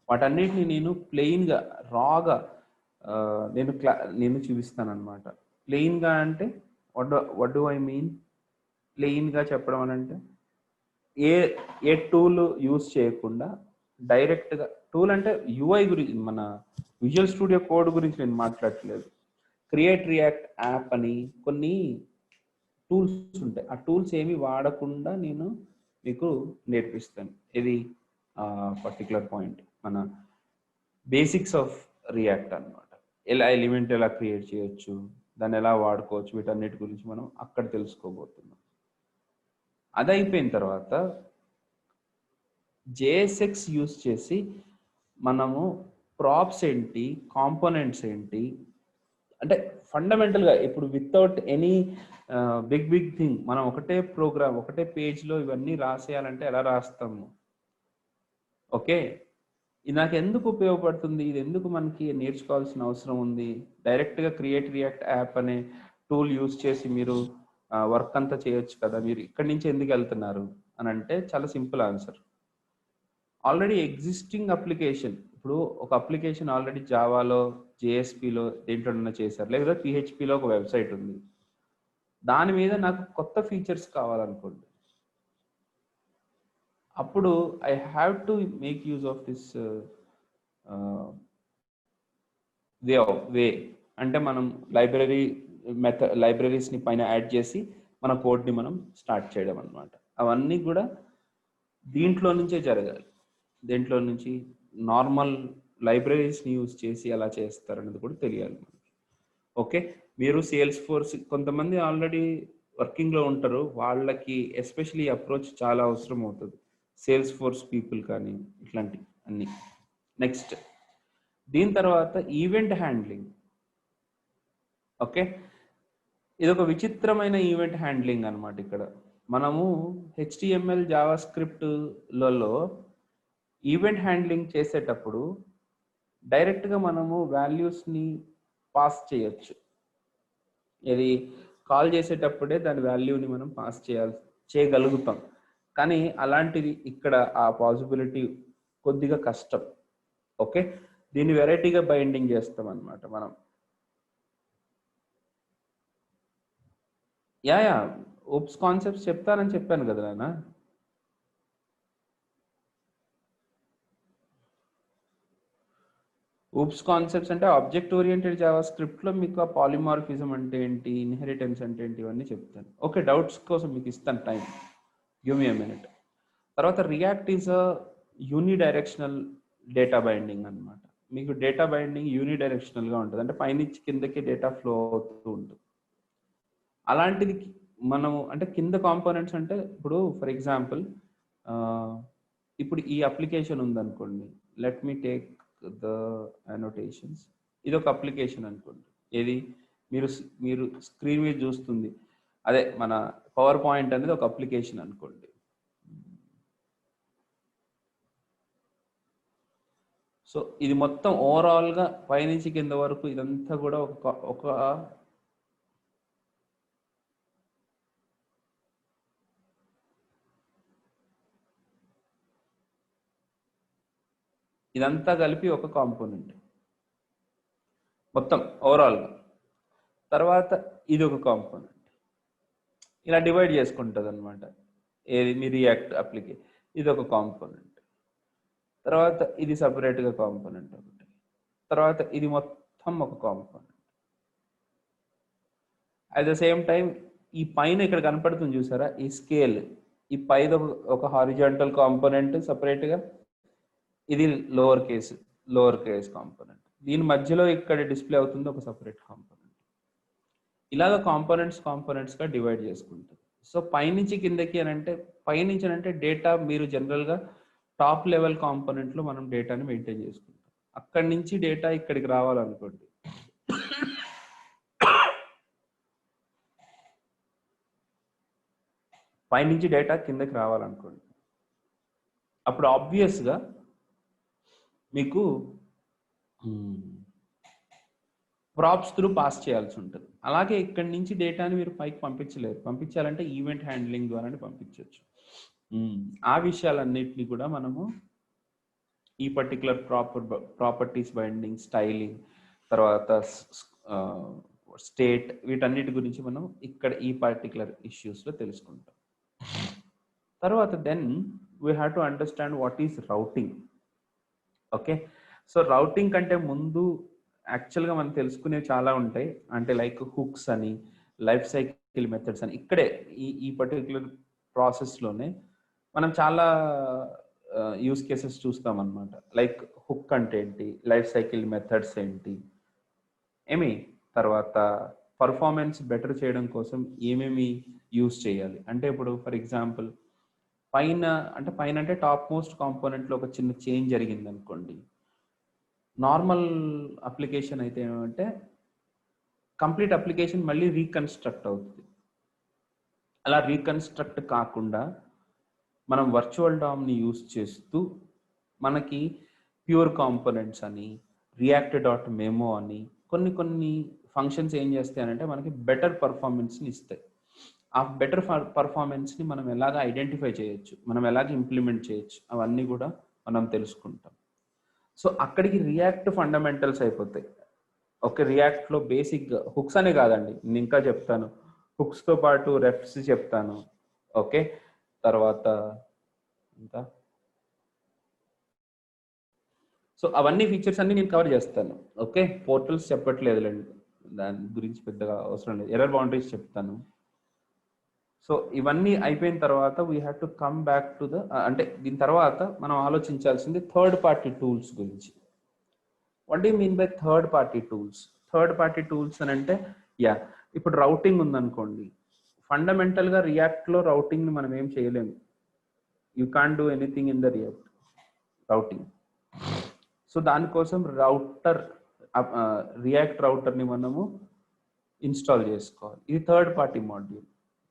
వాటన్నిటిని నేను ప్లెయిన్గా రాగా నేను చూపిస్తాను అనమాట. ప్లెయిన్గా అంటే వాట్ డూ ఐ మీన్? ప్లెయిన్గా చెప్పడం అని అంటే ఏ టూల్ యూజ్ చేయకుండా డైరెక్ట్గా, టూల్ అంటే UI గురించి, మన విజువల్ స్టూడియో కోడ్ గురించి నేను మాట్లాడట్లేదు. క్రియేట్ రియాక్ట్ యాప్ అని కొన్ని టూల్స్ ఉంటాయి, ఆ టూల్స్ ఏమి వాడకుండా నేను మీకు నేర్పిస్తాను. ఇది పర్టికులర్ పాయింట్, మన బేసిక్స్ ఆఫ్ రియాక్ట్ అనమాట. ఎలా ఎలిమెంట్ ఎలా క్రియేట్ చేయొచ్చు, దాన్ని ఎలా వాడుకోవచ్చు, వీటన్నిటి గురించి మనం అక్కడ తెలుసుకోబోతున్నాం. అది అయిపోయిన తర్వాత JSX యూజ్ చేసి మనము ప్రాప్స్ ఏంటి, కాంపోనెంట్స్ ఏంటి, అంటే ఫండమెంటల్గా ఇప్పుడు వితౌట్ ఎనీ బిగ్ థింగ్ మనం ఒకటే ప్రోగ్రామ్ ఒకటే పేజ్లో ఇవన్నీ రాసేయాలంటే ఎలా రాస్తాము? ఓకే, ఇది నాకు ఎందుకు ఉపయోగపడుతుంది, ఇది ఎందుకు మనకి నేర్చుకోవాల్సిన అవసరం ఉంది? డైరెక్ట్గా క్రియేట్ రియాక్ట్ యాప్ అనే టూల్ యూజ్ చేసి మీరు వర్క్ అంతా చేయొచ్చు కదా, మీరు ఇక్కడి నుంచి ఎందుకు వెళ్తున్నారు అని అంటే చాలా simple answer. Already existing application, ఇప్పుడు ఒక అప్లికేషన్ ఆల్రెడీ జావాలో, JSPలో దేంట్లోనైనా చేశారు, లేదా PHPలో ఒక వెబ్సైట్ ఉంది, దాని మీద నాకు కొత్త ఫీచర్స్ కావాలనుకోండి, అప్పుడు I have to make use of this way అంటే మనం లైబ్రరీ లైబ్రరీస్ని పైన యాడ్ చేసి మన కోడ్ని మనం స్టార్ట్ చేయడం అనమాట. అవన్నీ కూడా దీంట్లో నుంచే జరగాలి. దీంట్లో నుంచి నార్మల్ లైబ్రరీస్ని యూజ్ చేసి ఎలా చేస్తారనేది కూడా తెలియాలి మనకి. ఓకే, మీరు సేల్స్ ఫోర్స్ కొంతమంది ఆల్రెడీ వర్కింగ్లో ఉంటారు, వాళ్ళకి ఎస్పెషలీ అప్రోచ్ చాలా అవసరం అవుతుంది, సేల్స్ ఫోర్స్ పీపుల్ కానీ ఇట్లాంటి అన్నీ. నెక్స్ట్ దీని తర్వాత ఈవెంట్ హ్యాండ్లింగ్. ఓకే, ఇది ఒక విచిత్రమైన ఈవెంట్ హ్యాండ్లింగ్ అనమాట. ఇక్కడ మనము HTML జావా స్క్రిప్ట్లలో ఈవెంట్ హ్యాండ్లింగ్ చేసేటప్పుడు డైరెక్ట్గా మనము వాల్యూస్ని పాస్ చేయొచ్చు. ఇది కాల్ చేసేటప్పుడే దాని వాల్యూని మనం పాస్ చేయగలుగుతాం. కానీ అలాంటిది ఇక్కడ ఆ పాసిబిలిటీ కొద్దిగా కష్టం. ఓకే, దీన్ని వెరైటీగా బైండింగ్ చేస్తాం అనమాట మనం. యా ఓప్స్ కాన్సెప్ట్స్ చెప్తానని చెప్పాను కదా నాన్న. ఓప్స్ కాన్సెప్ట్స్ అంటే ఆబ్జెక్ట్ ఓరియంటెడ్ జావా స్క్రిప్ట్లో మీకు ఆ పాలిమార్ఫిజం అంటే ఏంటి, ఇన్హెరిటెన్స్ అంటే ఏంటి, ఇవన్నీ చెప్తాను. ఓకే, డౌట్స్ కోసం మీకు ఇస్తాను time, give me a minute. తర్వాత React is a unidirectional data binding అనమాట. మీకు డేటా బైండింగ్ యూనిడైరెక్షనల్గా ఉంటుంది, అంటే పైనుంచి కిందకి డేటా ఫ్లో అవుతూ ఉంటుంది. అలాంటిది మనము అంటే కింద కాంపోనెంట్స్ అంటే ఇప్పుడు ఫర్ ఎగ్జాంపుల్ ఇప్పుడు ఈ అప్లికేషన్ ఉందనుకోండి, let me take the annotations. ఇది ఒక అప్లికేషన్ అనుకోండి, ఏది మీరు స్క్రీన్ మీద చూస్తుంది అదే మన పవర్ పాయింట్ అనేది ఒక అప్లికేషన్ అనుకోండి. సో ఇది మొత్తం ఓవరాల్గా పైనుంచి కింద వరకు ఇదంతా కూడా ఒక ఇదంతా కలిపి ఒక కాంపోనెంట్ మొత్తం ఓవరాల్గా. తర్వాత ఇది ఒక కాంపోనెంట్, ఇలా డివైడ్ చేసుకుంటుంది అనమాట. ఏది మీ రియాక్ట్ అప్లికేషన్, ఇది ఒక కాంపోనెంట్. తర్వాత ఇది సపరేట్గా కాంపోనెంట్ ఒకటి. తర్వాత ఇది మొత్తం ఒక component. At the same time ఈ పైన ఇక్కడ కనపడుతుంది చూసారా, ఈ స్కేల్, ఈ పైన ఒక హారిజాంటల్ కాంపోనెంట్ సపరేట్గా, ఇది లోవర్ కేస్ కాంపోనెంట్, దీని మధ్యలో ఇక్కడ డిస్ప్లే అవుతుంది ఒక సపరేట్ కాంపోనెంట్. ఇలాగ కాంపోనెంట్స్గా డివైడ్ చేసుకుంటుంది. సో పైనుంచి కిందకి అని అంటే, పైనుంచి అంటే డేటా మీరు జనరల్గా టాప్ లెవెల్ కాంపోనెంట్లో మనం డేటాని మెయింటైన్ చేసుకుంటాం. అక్కడి నుంచి డేటా ఇక్కడికి రావాలనుకోండి, పైనుంచి డేటా కిందకి రావాలనుకోండి, అప్పుడు ఆబ్వియస్గా మీకు ప్రాప్స్ త్రూ పాస్ చేయాల్సి ఉంటుంది. అలాగే ఇక్కడి నుంచి డేటాని మీరు పైకి పంపించలేరు, పంపించాలంటే ఈవెంట్ హ్యాండ్లింగ్ ద్వారానే పంపించవచ్చు. ఆ విషయాలన్నిటినీ కూడా మనము ఈ పర్టికులర్ ప్రాపర్టీస్ బైండింగ్, స్టైలింగ్, తర్వాత స్టేట్, వీటన్నిటి గురించి మనం ఇక్కడ ఈ పర్టికులర్ ఇష్యూస్లో తెలుసుకుంటాం. తర్వాత then we have to understand what is routing. Okay, so routing కంటే ముందు యాక్చువల్గా మనం తెలుసుకునేవి చాలా ఉంటాయి. అంటే లైక్ హుక్స్ అని, లైఫ్ సైకిల్ మెథడ్స్ అని. ఇక్కడే ఈ పర్టికులర్ ప్రాసెస్లోనే మనం చాలా యూస్ కేసెస్ చూస్తాం అన్నమాట. లైక్ హుక్ అంటే ఏంటి, లైఫ్ సైకిల్ మెథడ్స్ ఏంటి, తర్వాత పర్ఫార్మెన్స్ బెటర్ చేయడం కోసం ఏమేమి యూస్ చేయాలి. అంటే ఇప్పుడు ఫర్ ఎగ్జాంపుల్ పైన అంటే టాప్ మోస్ట్ కాంపోనెంట్లో ఒక చిన్న చేంజ్ జరిగింది అనుకోండి, నార్మల్ అప్లికేషన్ అయితే ఏమంటే కంప్లీట్ అప్లికేషన్ మళ్ళీ రీకన్స్ట్రక్ట్ అవుతుంది. అలా రీకన్స్ట్రక్ట్ కాకుండా మనం వర్చువల్ డామ్ని యూస్ చేస్తూ మనకి ప్యూర్ కాంపోనెంట్స్ అని, react.memo అని కొన్ని ఫంక్షన్స్ ఏం చేస్తాయంటే మనకి బెటర్ పర్ఫార్మెన్స్ని ఇస్తాయి. ఆ బెటర్ పర్ఫార్మెన్స్ని మనం ఎలాగ ఐడెంటిఫై చేయొచ్చు, మనం ఎలాగ ఇంప్లిమెంట్ చేయొచ్చు, అవన్నీ కూడా మనం తెలుసుకుంటాం. సో అక్కడికి రియాక్ట్ ఫండమెంటల్స్ అయిపోతాయి. ఓకే, రియాక్ట్లో బేసిక్గా హుక్స్ అనే కాదండి, నేను ఇంకా చెప్తాను, హుక్స్తో పాటు రెఫ్స్ చెప్తాను. ఓకే, తర్వాత ఇంకా సో అవన్నీ ఫీచర్స్ అన్ని నేను కవర్ చేస్తాను. ఓకే, పోర్టల్స్ చెప్పట్లేదులేండి, దాని గురించి పెద్దగా అవసరం లేదు. ఎర్రర్ బౌండరీస్ చెప్తాను. సో ఇవన్నీ అయిపోయిన తర్వాత we have to come back to the, అంటే దీని తర్వాత మనం ఆలోచించాల్సింది థర్డ్ పార్టీ టూల్స్ గురించి. What do mean by third party tools? Third party tools అని అంటే, ఇప్పుడు రౌటింగ్ ఉందనుకోండి, ఫండమెంటల్గా రియాక్ట్లో రౌటింగ్ని మనం ఏం చేయలేము. You can't do anything in the routing. So దానికోసం రియాక్ట్ రౌటర్ని మనము ఇన్స్టాల్ చేసుకోవాలి. ఇది థర్డ్ పార్టీ మాడ్యూల్.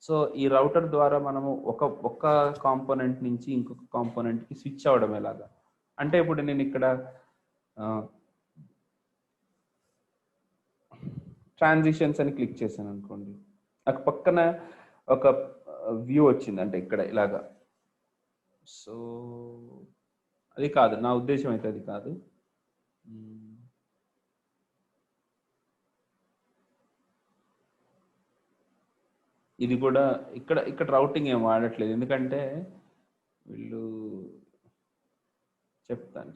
సో ఈ రౌటర్ ద్వారా మనము ఒక కాంపోనెంట్ నుంచి ఇంకొక కాంపోనెంట్కి స్విచ్ అవ్వడం ఎలాగా అంటే, ఇప్పుడు నేను ఇక్కడ ట్రాన్సిషన్స్ అని క్లిక్ చేశాను అనుకోండి, నాకు పక్కన ఒక వ్యూ వచ్చింది, అంటే ఇక్కడ ఇలాగా. సో అది కాదు నా ఉద్దేశం, అయితే అది కాదు. ఇది కూడా ఇక్కడ రౌటింగ్ ఏం వాడట్లేదు, ఎందుకంటే వీళ్ళు చెప్తాను.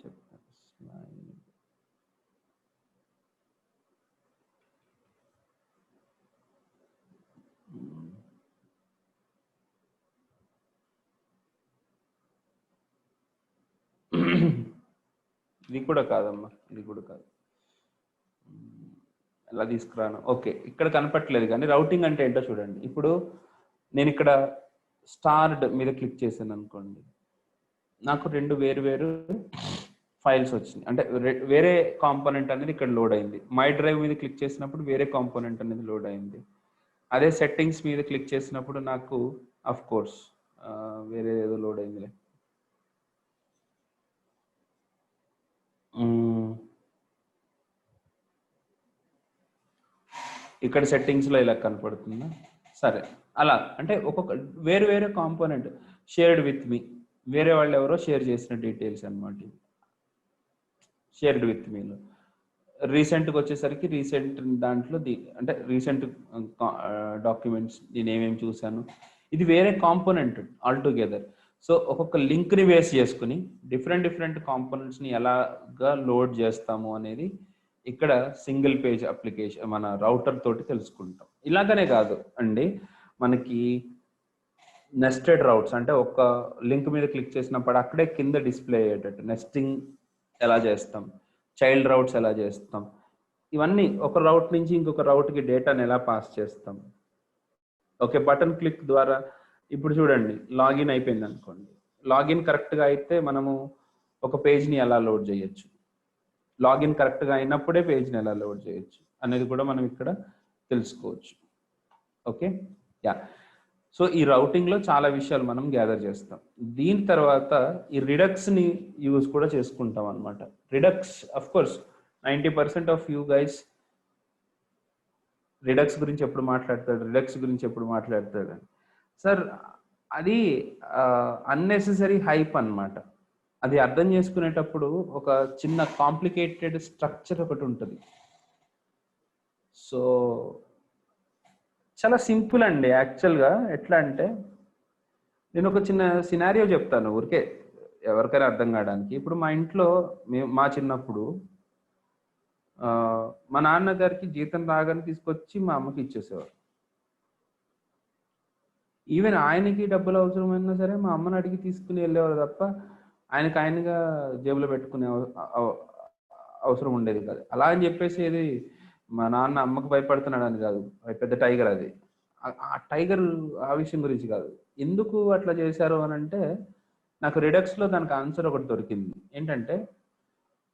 ఇది కూడా కాదమ్మా, ఇది కూడా కాదు, ఎలా తీసుకురాను. ఓకే, ఇక్కడ కనపట్లేదు, కానీ రౌటింగ్ అంటే ఏంటో చూడండి. ఇప్పుడు నేను ఇక్కడ స్టార్డ్ మీద క్లిక్ చేశాను అనుకోండి, నాకు రెండు వేరు ఫైల్స్ వచ్చినాయి, అంటే వేరే కాంపోనెంట్ అనేది ఇక్కడ లోడ్ అయింది. మై డ్రైవ్ మీద క్లిక్ చేసినప్పుడు వేరే కాంపోనెంట్ అనేది లోడ్ అయింది. అదే సెట్టింగ్స్ మీద క్లిక్ చేసినప్పుడు నాకు అఫ్ కోర్స్ వేరే ఏదో లోడ్ అయిందిలే. ఇక్కడ సెట్టింగ్స్లో ఇలా కనపడుతుందా? సరే, అలా అంటే ఒక్కొక్క వేరే కాంపోనెంట్ షేర్డ్ విత్ మీ, వేరే వాళ్ళు ఎవరో షేర్ చేసిన డీటెయిల్స్ అనమాట. షేర్డ్ విత్ మీలో రీసెంట్గా వచ్చేసరికి రీసెంట్ దాంట్లో అంటే రీసెంట్ డాక్యుమెంట్స్ నేను ఏమేమి చూశాను, ఇది వేరే కాంపోనెంట్ ఆల్ టుగెదర్. సో ఒక్కొక్క లింక్ని బేస్ చేసుకుని డిఫరెంట్ కాంపోనెంట్స్ని ఎలాగా లోడ్ చేస్తాము అనేది ఇక్కడ సింగిల్ పేజ్ అప్లికేషన్ మన రౌటర్ తోటి తెలుసుకుంటాం. ఇలాగనే కాదు అండి, మనకి నెస్టెడ్ రౌట్స్, అంటే ఒక లింక్ మీద క్లిక్ చేసినప్పుడు అక్కడే కింద డిస్ప్లే అయ్యేటట్టు నెస్టింగ్ ఎలా చేస్తాం, చైల్డ్ రౌట్స్ ఎలా చేస్తాం, ఇవన్నీ ఒక రౌట్ నుంచి ఇంకొక రౌట్కి డేటాని ఎలా పాస్ చేస్తాం. ఓకే, బటన్ క్లిక్ ద్వారా ఇప్పుడు చూడండి లాగిన్ అయిపోయింది అనుకోండి, లాగిన్ కరెక్ట్గా అయితే మనము ఒక పేజ్ని ఎలా లోడ్ చేయొచ్చు, లాగిన్ కరెక్ట్గా అయినప్పుడే పేజ్ని ఎలా లోడ్ చేయొచ్చు అనేది కూడా మనం ఇక్కడ తెలుసుకోవచ్చు. ఓకే, సో ఈ రౌటింగ్లో చాలా విషయాలు మనం గ్యాదర్ చేస్తాం. దీని తర్వాత ఈ రిడక్స్ని యూజ్ కూడా చేసుకుంటాం అనమాట. Redux of course 90% of you guys redux గురించి ఎప్పుడు మాట్లాడతాడు, సార్ అది అన్నెసెసరీ హైప్ అనమాట. అది అర్థం చేసుకునేటప్పుడు ఒక చిన్న కాంప్లికేటెడ్ స్ట్రక్చర్ ఒకటి ఉంటుంది. సో చాలా సింపుల్ అండి యాక్చువల్గా. ఎట్లా అంటే నేను ఒక చిన్న సినారియో చెప్తాను ఊరికే ఎవరికైనా అర్థం కావడానికి. ఇప్పుడు మా ఇంట్లో మా చిన్నప్పుడు మా నాన్నగారికి జీతం రాగానే తీసుకొచ్చి మా అమ్మకి ఇచ్చేసేవారు. ఈవెన్ ఆయనకి డబ్బులు అవసరమైనా సరే మా అమ్మని అడిగి తీసుకుని వెళ్ళేవారు తప్ప ఆయనగా జేబులో పెట్టుకునే అవసరం ఉండేది కాదు. అలా అని చెప్పేసి ఇది మా నాన్న అమ్మకు భయపడుతున్నాడు అని కాదు, పెద్ద టైగర్ అది. ఆ టైగర్ ఆ విషయం గురించి కాదు. ఎందుకు అట్లా చేశారు అని అంటే నాకు రిడక్స్లో దానికి ఆన్సర్ ఒకటి దొరికింది. ఏంటంటే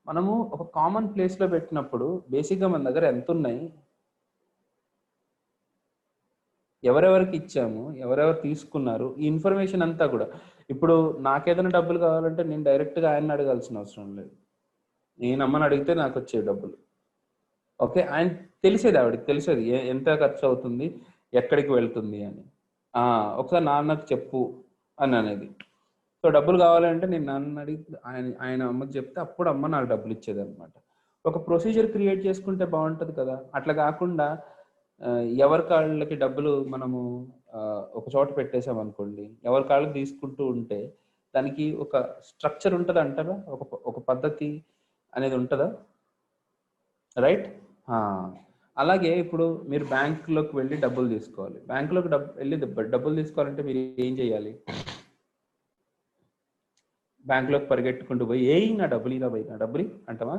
మనము ఒక కామన్ ప్లేస్లో పెట్టినప్పుడు బేసిక్గా మన దగ్గర ఎంత ఉన్నాయి, ఎవరెవరికి ఇచ్చాము, ఎవరెవరు తీసుకున్నారు, ఈ ఇన్ఫర్మేషన్ అంతా కూడా. ఇప్పుడు నాకేదైనా డబ్బులు కావాలంటే నేను డైరెక్ట్గా ఆయన అడగాల్సిన అవసరం లేదు, నేను అమ్మని అడిగితే నాకు వచ్చే డబ్బులు. ఓకే, ఆయన తెలిసేది, ఆవిడకి తెలిసేది ఎంత ఖర్చు అవుతుంది, ఎక్కడికి వెళ్తుంది అని. ఒకసారి నాన్నకు చెప్పు అని అనేది. సో డబ్బులు కావాలంటే నేను నాన్న అడిగి ఆయన అమ్మకి చెప్తే అప్పుడు అమ్మ నాకు డబ్బులు ఇచ్చేది అనమాట. ఒక ప్రొసీజర్ క్రియేట్ చేసుకుంటే బాగుంటుంది కదా. అట్లా కాకుండా ఎవరి కాళ్ళకి డబ్బులు మనము ఒక చోట పెట్టేసాం అనుకోండి, ఎవరి కాళ్ళకి తీసుకుంటూ ఉంటే దానికి ఒక స్ట్రక్చర్ ఉంటుంది అంటారా, ఒక పద్ధతి అనేది ఉంటుందా? రైట్. అలాగే ఇప్పుడు మీరు బ్యాంకులోకి వెళ్ళి డబ్బులు తీసుకోవాలి. బ్యాంకులోకి వెళ్ళి డబ్బులు తీసుకోవాలంటే మీరు ఏం చేయాలి? బ్యాంకులోకి పరిగెట్టుకుంటూ పోయి నా డబ్బులు ఇలా పోయి నా డబ్బులు అంటామా?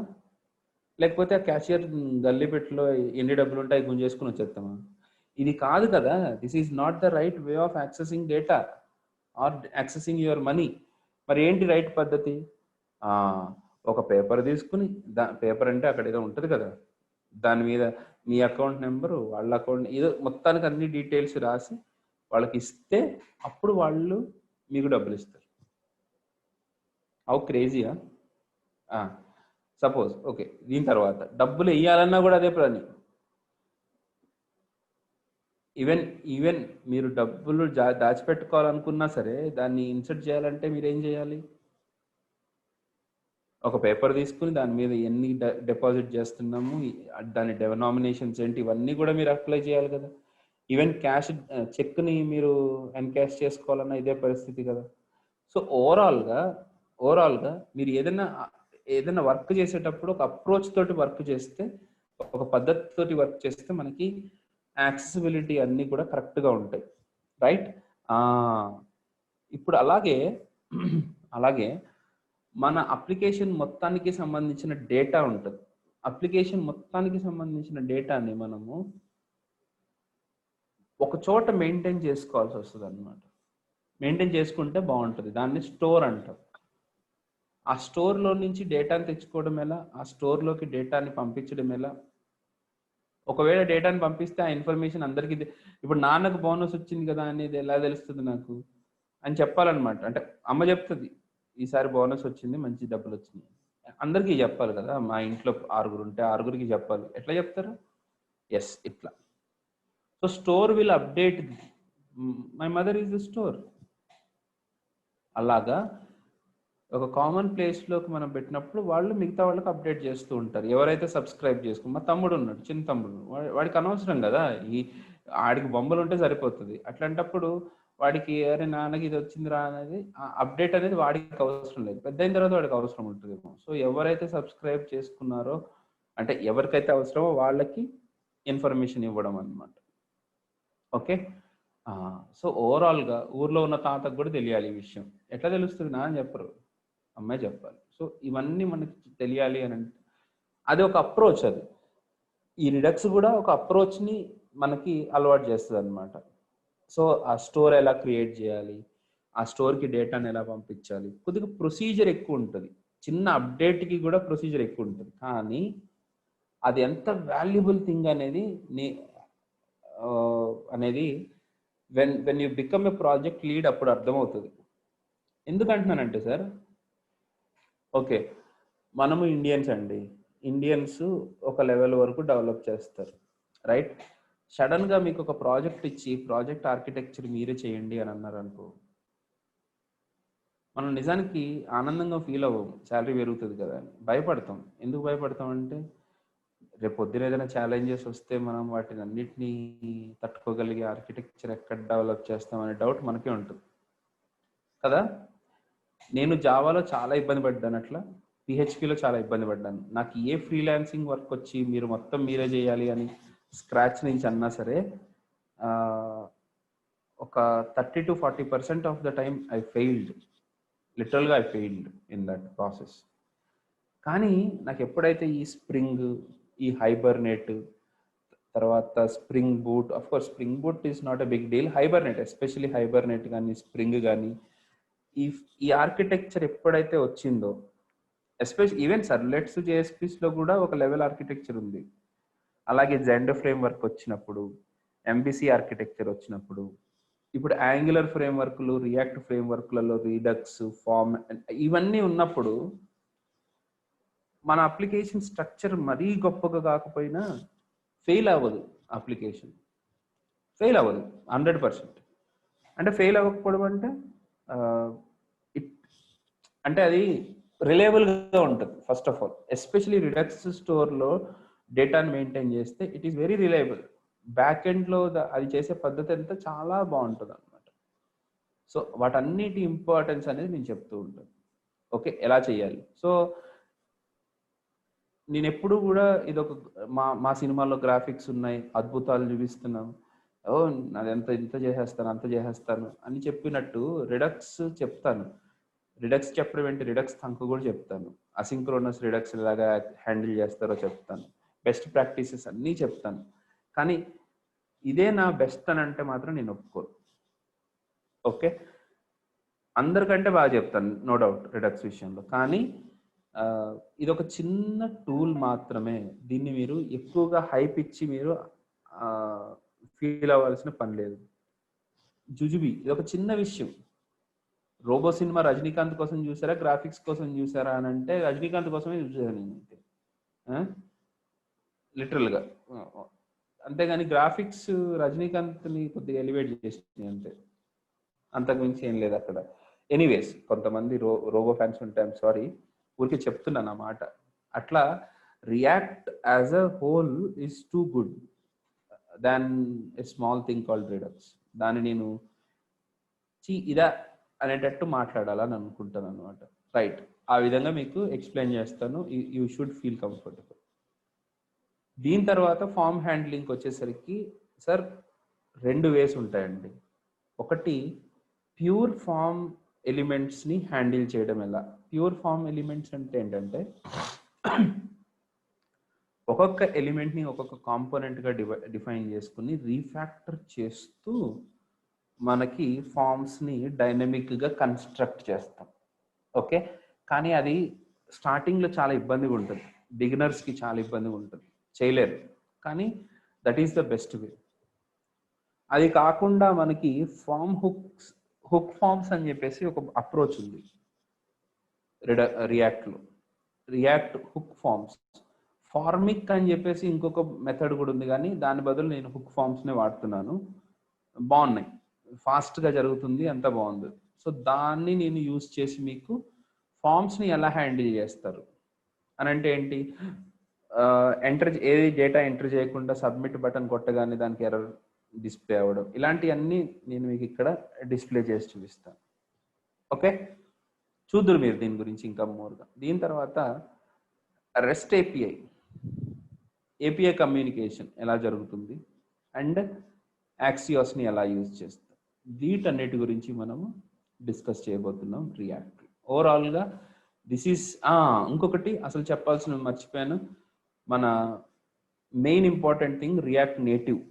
లేకపోతే ఆ క్యాషియర్ గల్లీపెట్టులో ఎన్ని డబ్బులు ఉంటాయి గుంజేసుకుని వచ్చేస్తామా? ఇది కాదు కదా. This is not the right way of accessing data or accessing your money. మరి ఏంటి రైట్ పద్ధతి? ఒక పేపర్ తీసుకుని పేపర్ అంటే అక్కడ ఏదో ఉంటుంది కదా, దాని మీద మీ అకౌంట్ నెంబరు, వాళ్ళ అకౌంట్ ఏదో మొత్తానికి అన్ని డీటెయిల్స్ రాసి వాళ్ళకి ఇస్తే అప్పుడు వాళ్ళు మీకు డబ్బులు ఇస్తారు. హౌ క్రేజీయా? సపోజ్ ఓకే, దీని తర్వాత డబ్బులు వేయాలన్నా కూడా అదే పని. ఈవెన్ మీరు డబ్బులు దాచిపెట్టుకోవాలనుకున్నా సరే దాన్ని ఇన్సర్ట్ చేయాలంటే మీరు ఏం చేయాలి? ఒక పేపర్ తీసుకుని దాని మీద ఎన్ని డిపాజిట్ చేస్తున్నాము, దాని డెనామినేషన్స్ ఏంటి, ఇవన్నీ కూడా మీరు అప్లై చేయాలి కదా. ఈవెన్ క్యాష్ చెక్ని మీరు ఎన్కాష్ చేసుకోవాలన్నా ఇదే పరిస్థితి కదా. సో ఓవరాల్గా మీరు ఏదైనా వర్క్ చేసేటప్పుడు ఒక అప్రోచ్ తోటి వర్క్ చేస్తే, ఒక పద్ధతితోటి వర్క్ చేస్తే మనకి యాక్సెసిబిలిటీ అన్నీ కూడా కరెక్ట్గా ఉంటాయి. రైట్? ఇప్పుడు అలాగే మన అప్లికేషన్ మొత్తానికి సంబంధించిన డేటా ఉంటుంది. అప్లికేషన్ మొత్తానికి సంబంధించిన డేటాని మనము ఒక చోట మెయింటైన్ చేసుకోవాల్సి వస్తుంది అన్నమాట. మెయింటైన్ చేసుకుంటే బాగుంటుంది. దాన్ని స్టోర్ అంటారు. ఆ స్టోర్లో నుంచి డేటాని తెచ్చుకోవడం ఎలా, ఆ స్టోర్లోకి డేటాని పంపించడం ఎలా? ఒకవేళ డేటాని పంపిస్తే ఆ ఇన్ఫర్మేషన్ అందరికీ, ఇప్పుడు నాన్నకు బోనస్ వచ్చింది కదా అనేది ఎలా తెలుస్తుంది నాకు అని చెప్పాలన్నమాట. అంటే అమ్మ చెప్తుంది, ఈసారి బోనస్ వచ్చింది, మంచి డబ్బులు వచ్చినాయి, అందరికీ చెప్పాలి కదా. మా ఇంట్లో 6 ఉంటే 6కి చెప్పాలి. ఎట్లా చెప్తారు? ఎస్, ఇట్లా. So store will update, my mother is the store. అలాగా ఒక కామన్ ప్లేస్లోకి మనం పెట్టినప్పుడు వాళ్ళు మిగతా వాళ్ళకి అప్డేట్ చేస్తూ ఉంటారు. ఎవరైతే సబ్స్క్రైబ్ చేసుకుని, మా తమ్ముడు ఉన్నాడు, చిన్న తమ్ముడు, వాడికి అనవసరం కదా, ఆడికి బొమ్మలు ఉంటే సరిపోతుంది. అట్లాంటప్పుడు వాడికి అరే నాన్నకి ఇది వచ్చిందిరా అనేది అప్డేట్ అనేది వాడికి అవసరం లేదు, పెద్ద అయిన తర్వాత వాడికి అవసరం ఉంటుంది. సో ఎవరైతే సబ్స్క్రైబ్ చేసుకున్నారో, అంటే ఎవరికైతే అవసరమో వాళ్ళకి ఇన్ఫర్మేషన్ ఇవ్వడం అన్నమాట. ఓకే. సో ఓవరాల్గా ఊర్లో ఉన్న తాతకు కూడా తెలియాలి ఈ విషయం. ఎట్లా తెలుస్తుంది? నా అని చెప్పరు, అమ్మాయి చెప్పాలి. సో ఇవన్నీ మనకి తెలియాలి అని అంటే అది ఒక అప్రోచ్. అది ఈ రిడక్స్ కూడా ఒక అప్రోచ్ని మనకి అలవాటు చేస్తుంది అనమాట. సో ఆ స్టోర్ ఎలా క్రియేట్ చేయాలి, ఆ స్టోర్కి డేటాని ఎలా పంపించాలి, కొద్దిగా ప్రొసీజర్ ఎక్కువ ఉంటుంది. చిన్న అప్డేట్కి కూడా ప్రొసీజర్ ఎక్కువ ఉంటుంది, కానీ అది ఎంత వాల్యుబుల్ థింగ్ అనేది when you become a project lead అప్పుడు అర్థమవుతుంది. ఎందుకంటున్నానంటే సార్, ఓకే మనము ఇండియన్స్ ఒక లెవెల్ వరకు డెవలప్ చేస్తారు, రైట్? సడన్గా మీకు ఒక ప్రాజెక్ట్ ఇచ్చి ప్రాజెక్ట్ ఆర్కిటెక్చర్ మీరే చేయండి అని అన్నారు అనుకో, మనం నిజానికి ఆనందంగా ఫీల్ అవ్వము. శాలరీ పెరుగుతుంది కదా అని భయపడతాం. ఎందుకు భయపడతాం అంటే రేపు పొద్దున ఏదైనా ఛాలెంజెస్ వస్తే మనం వాటిని అన్నిటినీ తట్టుకోగలిగే ఆర్కిటెక్చర్ ఎక్కడ డెవలప్ చేస్తాం అనే డౌట్ మనకే ఉంటుంది కదా. నేను జావాలో చాలా ఇబ్బంది పడ్డాను, అట్లా పిహెచ్పిలో చాలా ఇబ్బంది పడ్డాను. నాకు ఏ ఫ్రీలాన్సింగ్ వర్క్ వచ్చి మీరు మొత్తం మీరే చేయాలి అని స్క్రాచ్ నుంచి అన్నా సరే, ఒక 30 to 40% of the time I failed, లిటరల్గా I failed in that process. కానీ నాకు ఎప్పుడైతే ఈ స్ప్రింగ్, ఈ హైబర్నెట్, తర్వాత Spring Boot, of course Spring Boot is not a big deal, Hibernate, especially Hibernate కానీ స్ప్రింగ్ కానీ, ఈ ఆర్కిటెక్చర్ ఎప్పుడైతే వచ్చిందో, ఎస్పెషల్ ఈవెన్ సర్వ్లెట్స్ జేఎస్పీస్లో కూడా ఒక లెవెల్ ఆర్కిటెక్చర్ ఉంది. అలాగే జెండో ఫ్రేమ్ వర్క్ వచ్చినప్పుడు, ఎంబీసీ ఆర్కిటెక్చర్ వచ్చినప్పుడు, ఇప్పుడు యాంగులర్ ఫ్రేమ్ వర్క్లు, రియాక్ట్ ఫ్రేమ్ వర్క్లలో రీడక్స్, ఫార్మ్, ఇవన్నీ ఉన్నప్పుడు మన అప్లికేషన్ స్ట్రక్చర్ మరీ గొప్పగా కాకపోయినా ఫెయిల్ అవ్వదు. అప్లికేషన్ ఫెయిల్ అవ్వదు 100%. అంటే ఫెయిల్ అవ్వకపోవడం అంటే అది రిలయబుల్గా ఉంటుంది. First of all especially redux స్టోర్లో డేటాను మెయింటైన్ చేస్తే it is very reliable. Back ఎండ్లో అది చేసే పద్ధతి అంతా చాలా బాగుంటుంది అనమాట. సో వాటన్నిటి ఇంపార్టెన్స్ అనేది నేను చెప్తూ ఉంటాను. ఓకే, ఎలా చేయాలి? సో నేను ఎప్పుడు కూడా ఇదొక మా సినిమాలో గ్రాఫిక్స్ ఉన్నాయి, అద్భుతాలు చూపిస్తున్నాం, ఓ నాది ఇంత చేసేస్తాను అంత చేసేస్తాను అని చెప్పినట్టు రిడక్స్ చెప్తాను. రిడక్స్ చెప్పడం ఏంటి, రిడక్స్ థంక్ కూడా చెప్తాను. అసింక్రోనస్ రిడక్స్ ఎలాగా హ్యాండిల్ చేస్తారో చెప్తాను. బెస్ట్ ప్రాక్టీసెస్ అన్నీ చెప్తాను. కానీ ఇదే నా బెస్ట్ అని అంటే మాత్రం నేను ఒప్పుకోను. ఓకే, అందరికంటే బాగా చెప్తాను నో డౌట్ రిడక్స్ విషయంలో. కానీ ఇది ఒక చిన్న టూల్ మాత్రమే. దీన్ని మీరు ఎక్కువగా హైప్ ఇచ్చి మీరు ఫీల్ అవ్వాల్సిన పని లేదు. జుజుబి ఇది ఒక చిన్న విషయం. రోబో సినిమా రజనీకాంత్ కోసం చూసారా, గ్రాఫిక్స్ కోసం చూసారా అని అంటే రజనీకాంత్ కోసమే చూసాను నేనైతే, లిటరల్గా. అంతేగాని గ్రాఫిక్స్ రజనీకాంత్ని కొద్దిగా ఎలివేట్ చేసింది అంతే, అంతకుమించి ఏం లేదు అక్కడ. ఎనీవేస్, కొంతమంది రోబో ఫ్యాన్స్ ఉంటే ఐఎమ్ సారీ, ఊరికే చెప్తున్నాను ఆ మాట. అట్లా react as a whole is too good than a small thing called redux. దాన్ని నేను ఇదా అనేటట్టు మాట్లాడాలని అనుకుంటాను అనమాట. రైట్, ఆ విధంగా మీకు ఎక్స్ప్లెయిన్ చేస్తాను. You should feel comfortable. దీని తర్వాత ఫామ్ హ్యాండ్లింగ్కి వచ్చేసరికి సార్ 2 వేస్ ఉంటాయండి. ఒకటి ప్యూర్ ఫామ్ ఎలిమెంట్స్ని హ్యాండిల్ చేయడం ఎలా. ప్యూర్ ఫామ్ ఎలిమెంట్స్ అంటే ఏంటంటే ఒక్కొక్క ఎలిమెంట్ని ఒక్కొక్క కాంపోనెంట్గా డిఫైన్ చేసుకుని రీఫ్యాక్టర్ చేస్తూ మనకి ఫామ్స్ని డైనమిక్గా కన్స్ట్రక్ట్ చేస్తాం. ఓకే, కానీ అది స్టార్టింగ్లో చాలా ఇబ్బందిగా ఉంటుంది, బిగినర్స్కి చాలా ఇబ్బందిగా ఉంటుంది, చేయలేరు. కానీ that is the best way. అది కాకుండా మనకి హుక్ ఫామ్స్ అని చెప్పేసి ఒక అప్రోచ్ ఉంది రియాక్ట్లో. రియాక్ట్ హుక్ ఫామ్స్, ఫార్మిక్ అని చెప్పేసి ఇంకొక మెథడ్ కూడా ఉంది, కానీ దాని బదులు నేను హుక్ ఫామ్స్నే వాడుతున్నాను. బాగున్నాయి, ఫాస్ట్గా జరుగుతుంది, అంతా బాగుంది. సో దాన్ని నేను యూజ్ చేసి మీకు ఫామ్స్ని ఎలా హ్యాండిల్ చేస్తారు అని అంటే ఏంటి, ఏది డేటా ఎంటర్ చేయకుండా సబ్మిట్ బటన్ కొట్టగానే దానికి ఎర్రర్ డిస్ప్లే అవ్వడం, ఇలాంటివన్నీ నేను మీకు ఇక్కడ డిస్ప్లే చేసి చూపిస్తాను. ఓకే, చూద్దురు మీరు దీని గురించి ఇంకా మోర్గా. దీని తర్వాత రెస్ట్ ఏపీఐ కమ్యూనికేషన్ ఎలా జరుగుతుంది అండ్ యాక్సియోస్ని ఎలా యూజ్ చేస్తాం, వీటన్నిటి గురించి మనము డిస్కస్ చేయబోతున్నాం రియాక్ట్. ఓవరాల్గా దిస్ ఈస్ ఇంకొకటి అసలు చెప్పాల్సిన మర్చిపోయాను, మన main important thing react native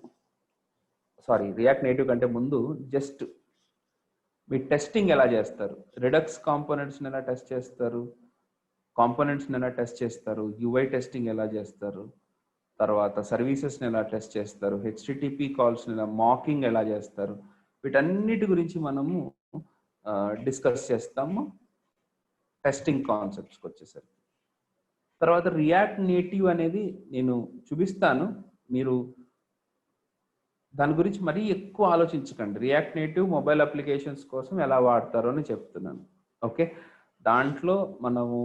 కంటే ముందు జస్ట్ మీ టెస్టింగ్ ఎలా చేస్తారు, రిడక్స్ కాంపోనెంట్స్ని ఎలా టెస్ట్ చేస్తారు, కాంపోనెంట్స్ని ఎలా టెస్ట్ చేస్తారు, యూఐ టెస్టింగ్ ఎలా చేస్తారు, తర్వాత సర్వీసెస్ని ఎలా టెస్ట్ చేస్తారు, హెచ్టిటిపి కాల్స్ని ఎలా మాకింగ్ ఎలా చేస్తారు, వీటన్నిటి గురించి మనము డిస్కస్ చేస్తాము టెస్టింగ్ కాన్సెప్ట్స్కి వచ్చేసరికి. తర్వాత రియాక్ట్ నేటివ్ అనేది నేను చూపిస్తాను, మీరు దాని గురించి మరీ ఎక్కువ ఆలోచించకండి. రియాక్ట్ నేటివ్ మొబైల్ అప్లికేషన్స్ కోసం ఎలా వాడతారో అని చెప్తున్నాను. ఓకే, దాంట్లో మనము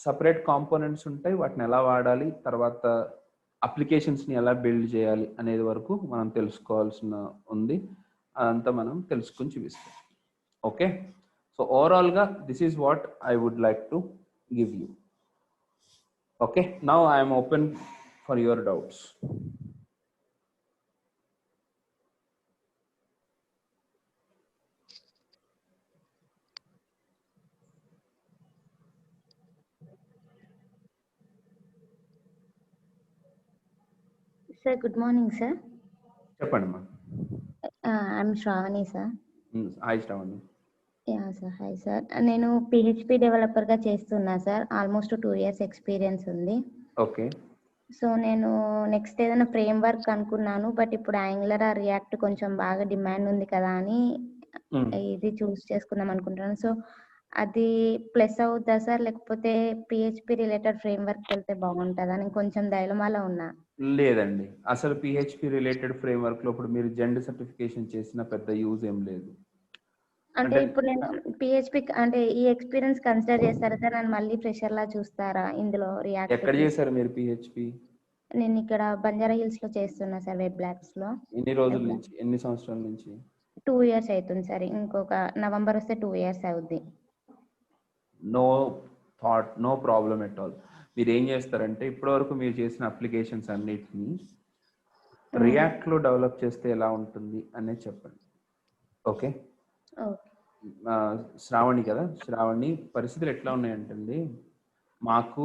సపరేట్ కాంపోనెంట్స్ ఉంటాయి, వాటిని ఎలా వాడాలి, తర్వాత అప్లికేషన్స్ని ఎలా బిల్డ్ చేయాలి అనేది వరకు మనం తెలుసుకోవాల్సిన ఉంది. అదంతా మనం తెలుసుకుని చూపిస్తాం. ఓకే, సో ఓవరాల్గా this is what I would like to give you. Okay, now I'm open for your doubts. Sir, good morning, sir. చెప్పండి మా. I'm Shravani, sir. Hi Shravani. Yeah, sir. Hi, sir. నేను PHP డెవలపర్గా చేస్తున్నా sir. Almost 2 years experience ఉంది. Okay, so నేను next ఏదైనా framework అనుకున్నాను, but ఇప్పుడు యాంగులర్ రియాక్ట్ కొంచెం బాగా డిమాండ్ ఉంది కదా అని ఇది చూస్ చేసుకుందాం అనుకుంటున్నాను. సో అది ప్లస్ అవుద్దా సార్, లేకపోతే PHP రిలేటెడ్ ఫ్రేమ్ వర్క్ వెళ్తే బాగుంటుందా? నేను కొంచెం డైలమాలో ఉన్నా. లేదండి, అసలు PHP రిలేటెడ్ ఫ్రేమ్ వర్క్ లో ఇప్పుడు మీరు జెండ్ సర్టిఫికేషన్ చేసిన పెద్ద యూజ్ ఏం లేదు. అంటే ఇప్పుడు నేను PHP అంటే ఈ ఎక్స్పీరియన్స్ కన్సిడర్ చేస్తారా సార్? నన్ను మళ్ళీ ఫ్రెషర్ లా చూస్తారా ఇందులో రియాక్ట్? ఎక్కడ చేశారు మీరు PHP? నేను ఇక్కడ బంజారా హిల్స్ లో చేస్తున్నా సార్, వెబ్ ల్యాబ్స్ లో. ఎన్ని రోజుల నుంచి, ఎన్ని సంవత్సరాల నుంచి? 2 years అవుతుంది సార్, ఇంకొక నవంబర్ వస్తే 2 years అవుద్ది. No thought, no problem at all. మీరు ఏం చేస్తారంటే ఇప్పటివరకు మీరు చేసిన అప్లికేషన్స్ అన్నిటిని రియాక్ట్లో డెవలప్ చేస్తే ఎలా ఉంటుంది అనేది చెప్పండి. ఓకే, శ్రావణి కదా, శ్రావణి పరిస్థితులు ఎట్లా ఉన్నాయంటండి, మాకు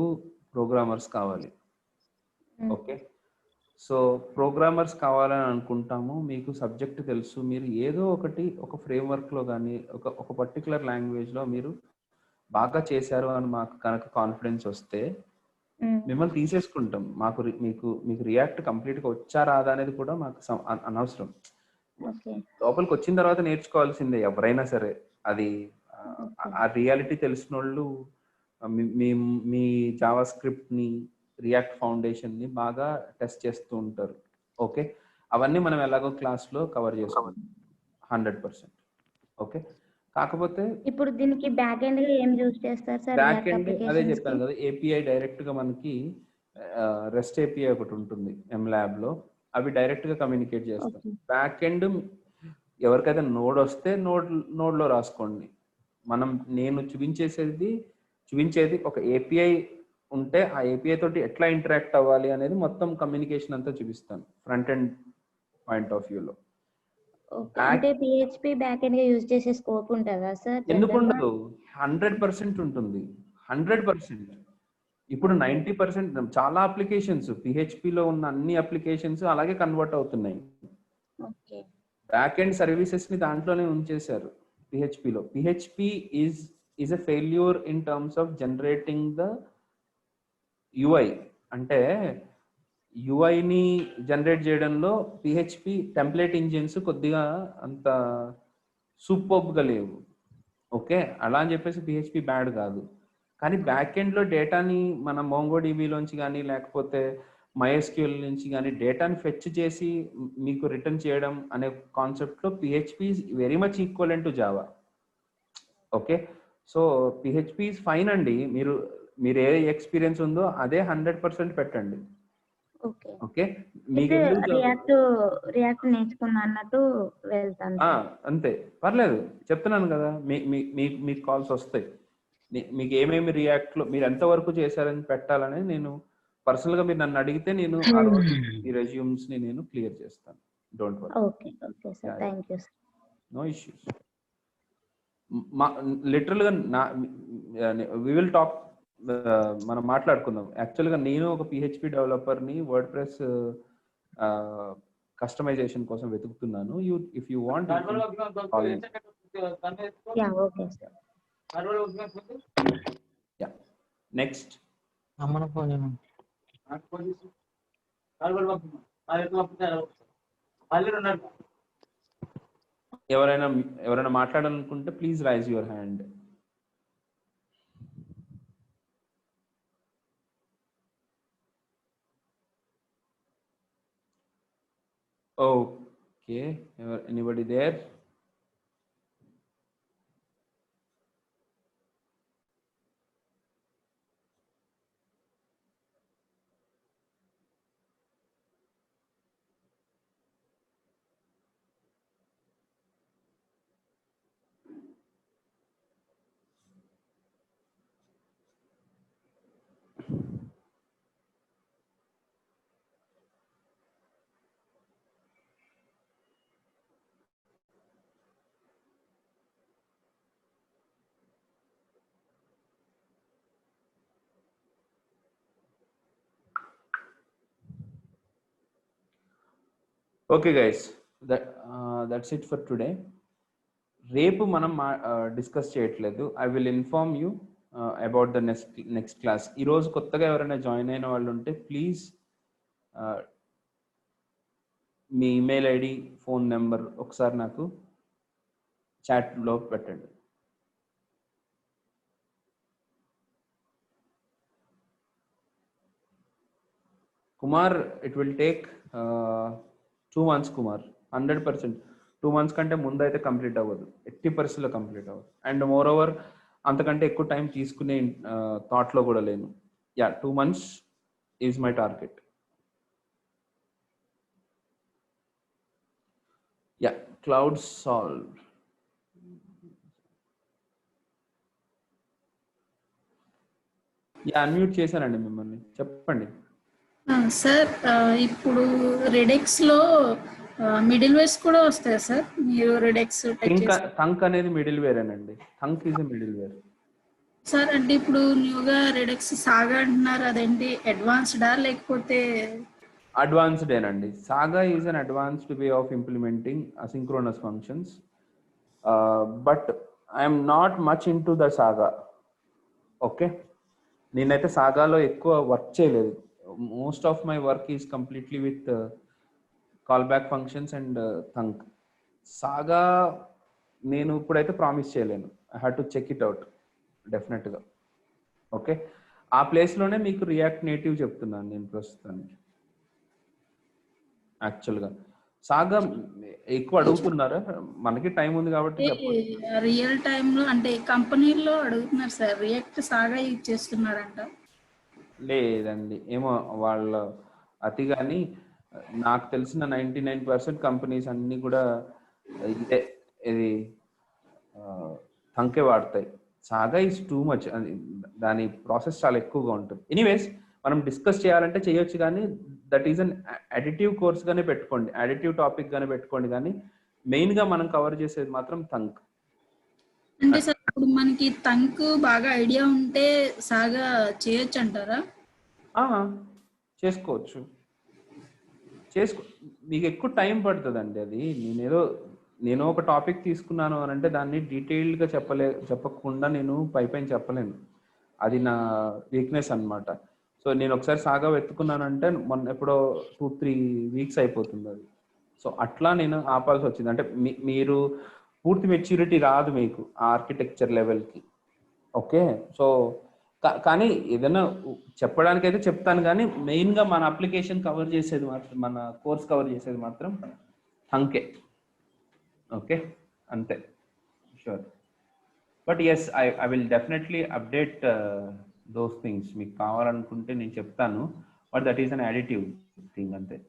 ప్రోగ్రామర్స్ కావాలి. ఓకే, సో ప్రోగ్రామర్స్ కావాలని అనుకుంటాము, మీకు సబ్జెక్ట్ తెలుసు, మీరు ఏదో ఒకటి ఒక ఫ్రేమ్వర్క్లో కానీ ఒక పర్టికులర్ లాంగ్వేజ్లో మీరు బాగా చేశారు అని మాకు కనుక కాన్ఫిడెన్స్ వస్తే మిమ్మల్ని తీసేసుకుంటాం. మీకు రియాక్ట్ కంప్లీట్గా వచ్చా రాదా అనేది కూడా మాకు అనవసరం. లోపలికి వచ్చిన తర్వాత నేర్చుకోవాల్సిందే ఎవరైనా సరే. అది ఆ రియాలిటీ తెలిసిన వాళ్ళు మీ జావా స్క్రిప్ట్ని, రియాక్ట్ ఫౌండేషన్ని బాగా టెస్ట్ చేస్తూ ఉంటారు. ఓకే, అవన్నీ మనం ఎలాగో క్లాస్లో కవర్ చేసుకోవాలి 100%. ఓకే, కాకపోతే ఇప్పుడు దీనికి బ్యాక్ ఎండ్ గా ఏం యూస్ చేస్తారు సార్? బ్యాక్ ఎండ్ అదే చెప్పాను కదా, ఏపీఐ డైరెక్ట్ గా మనకి రెస్ట్ ఏపీఐ ఒకటి ఉంటుంది ఎంలాబ్ లో, అవి డైరెక్ట్ గా కమ్యూనికేట్ చేస్తాం. బ్యాక్ ఎండ్ ఎవరికైతే నోడ్ వస్తే నోడ్ లో రాసుకోండి. నేను చూపించేది ఒక ఏపీఐ ఉంటే ఆ ఏపీఐ తోటి ఎట్లా ఇంటరాక్ట్ అవ్వాలి అనేది మొత్తం కమ్యూనికేషన్ అంతా చూపిస్తాను ఫ్రంట్ ఎండ్ పాయింట్ ఆఫ్ వ్యూలో. అంటే PHP బ్యాక్ ఎండ్ గా యూజ్ చేసే స్కోప్ ఉంటుందా సార్? ఎందుకు ఉండదు, 100% ఉంటుంది. 100%. ఇప్పుడు 90% చాలా అప్లికేషన్స్ PHP లో ఉన్న అన్ని అప్లికేషన్స్ అలాగే కన్వర్ట్ అవుతున్నాయి. బ్యాక్ ఎండ్ సర్వీసెస్ ని దాంట్లోనే ఉంచేశారు PHP లో. PHP is a failure in terms of generating the UI. అంటే యుఐని జనరేట్ చేయడంలో PHP టెంప్లెట్ ఇంజిన్స్ కొద్దిగా అంత సూపర్బ్గా లేవు. ఓకే, అలా అని చెప్పేసి PHP బ్యాడ్ కాదు, కానీ బ్యాక్ ఎండ్లో డేటాని మన మోంగోడిబిలోంచి కానీ లేకపోతే MySQL నుంచి కానీ డేటాని ఫెచ్ చేసి మీకు రిటర్న్ చేయడం అనే కాన్సెప్ట్లో PHP is very much equivalent to Java. Okay, so PHP is fine అండి. మీరు ఏ ఎక్స్పీరియన్స్ ఉందో అదే 100% పెట్టండి. ఓకే, మీకు రియాక్ట్ నేర్చుకున్నా అన్నట్టు వెళ్తాను. అంతే, పర్లేదు, చెప్తున్నాను కదా, మీకు కాల్స్ వస్తాయి. మీకు ఏమేమి రియాక్ట్ లో మీరు ఎంత వరకు చేశారని పెట్టాలని నేను పర్సనల్ గా మీరు నన్ను అడిగితే నేను ఆ రోజు ఈ రెజ్యూమ్స్ ని నేను క్లియర్ చేస్తాను. Don't worry. Okay sir, thank you sir. No issues. Literal గా వి విల్ టాక్, మనం మాట్లాడుకుందాం. యాక్చువల్గా నేను ఒక PHP డెవలపర్ని వర్డ్ ప్రెస్ కస్టమైజేషన్ కోసం వెతుకుతున్నాను. ఇఫ్ యూ వాంట్ నెక్స్ట్ ఎవరైనా మాట్లాడాలనుకుంటే please raise your hand. Okay, anybody there? Okay guys, that's it for today. రేపు మనం డిస్కస్ చేయట్లేదు. I will inform you about the next class. ఈరోజు కొత్తగా ఎవరైనా జాయిన్ అయిన వాళ్ళు ఉంటే ప్లీజ్ మీ ఈమెయిల్ ఐడి, ఫోన్ నెంబర్ ఒకసారి నాకు చాట్లో పెట్టండి. Kumar, it will take 2 months Kumar, 100%. 2 months కంటే ముందు అయితే కంప్లీట్ అవ్వదు, 80% కంప్లీట్ అవ్వదు. అండ్ మోర్ ఓవర్ అంతకంటే ఎక్కువ టైం తీసుకునే థాట్లో కూడా లేను. 2 months is my target. Cloud solve. Unmute చేశానండి మిమ్మల్ని, చెప్పండి. సార్ ఇప్పుడు రెడెక్స్లో మిడిల్ వేస్ కూడా వస్తాయి సార్, మీరు రెడెక్స్ థంక్ అనేది మిడిల్ వేర్ అండి. Thunk is middleware sir. అంటే ఇప్పుడు న్యూగా రెడెక్స్ సాగా అంటున్నారు, అదేంటి అడ్వాన్స్డా లేకపోతే? అడ్వాన్స్డ్ ఏనండి. Saga is an advanced way of implementing asynchronous functions, but I'm not much in to the saga. Okay, నేనైతే సాగాలో ఎక్కువ వర్క్ చేయలేదు. Most of my work is completely with callback functions and thunk. Saga నేను ఇప్పుడైతే promise చేయలేను. I have to check it out డెఫినెట్గా. Okay, ఆ ప్లేస్లోనే మీకు రియాక్ట్ నేటివ్ చెప్తున్నాను నేను ప్రస్తుతానికి. యాక్చువల్గా సాగా ఎక్కువ అడుగుతున్నారా? మనకి టైం ఉంది కాబట్టి రియల్ టైంలో అంటే కంపెనీలో అడుగుతున్నారు సార్, రియాక్ట్ సాగా యూజ్ చేస్తున్నారంట. లేదండి, ఏమో వాళ్ళ అతి. కానీ నాకు తెలిసిన 99% కంపెనీస్ అన్నీ కూడా ఇదే ఇది థంకే వాడతాయి. సాగా ఈజ్ టూ మచ్, దాని ప్రాసెస్ చాలా ఎక్కువగా ఉంటుంది. ఎనీవేస్, మనం డిస్కస్ చేయాలంటే చేయొచ్చు, కానీ that is an additive course గానే పెట్టుకోండి, అడిటివ్ టాపిక్ గానే పెట్టుకోండి. కానీ మెయిన్ గా మనం కవర్ చేసేది మాత్రం థంక్. అంటే సార్ ఇప్పుడు మనకి థంక్ బాగా ఐడియా ఉంటే సాగా చేయొచ్చు అంటారా? చేసుకోవచ్చు. మీకు ఎక్కువ టైం పడుతుందండి అది. నేను ఒక టాపిక్ తీసుకున్నాను అని అంటే దాన్ని డీటెయిల్డ్గా చెప్పకుండా నేను పైన చెప్పలేను. అది నా వీక్నెస్ అన్నమాట. సో నేను ఒకసారి సాగా వెతుకున్నానంటే మొన్న ఎప్పుడో 2-3 వీక్స్ అయిపోతుంది అది. సో అట్లా నేను ఆపాల్సి వచ్చింది. అంటే మీరు పూర్తి మెచ్యూరిటీ రాదు మీకు ఆర్కిటెక్చర్ లెవెల్కి. ఓకే, సో కానీ ఏదైనా చెప్పడానికి అయితే చెప్తాను, కానీ మెయిన్గా మన అప్లికేషన్ కవర్ చేసేది మాత్రం, మన కోర్స్ కవర్ చేసేది మాత్రం థంకే. ఓకే, అంతే. Sure, but yes, I will definitely update those things. మీకు కావాలనుకుంటే నేను చెప్తాను, but that is an additive thing అంతే.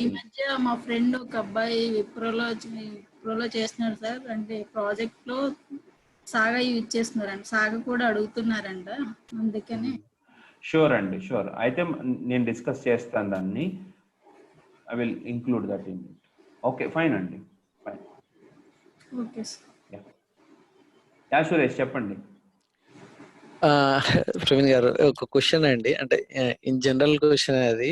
ఈ మధ్య మా ఫ్రెండ్ ఒక అబ్బాయి విప్రోలో చేస్తున్నారు సార్, అంటే ప్రాజెక్ట్ లో సాగా యూజ్ చేస్తున్నారంట, సాగా కూడా అడుగుతున్నారంట, అందుకని. షూర్ అండి, షూర్. అయితే నేను డిస్కస్ చేస్తాను దాన్ని. I will include that in it. Okay, fine అండి, fine. Okay sir. Yeah Suresh, చెప్పండి. ప్రవీణ్ గారు, ఒక క్వశ్చన్ అండి, అంటే ఇన్ జనరల్ క్వశ్చన్ అది.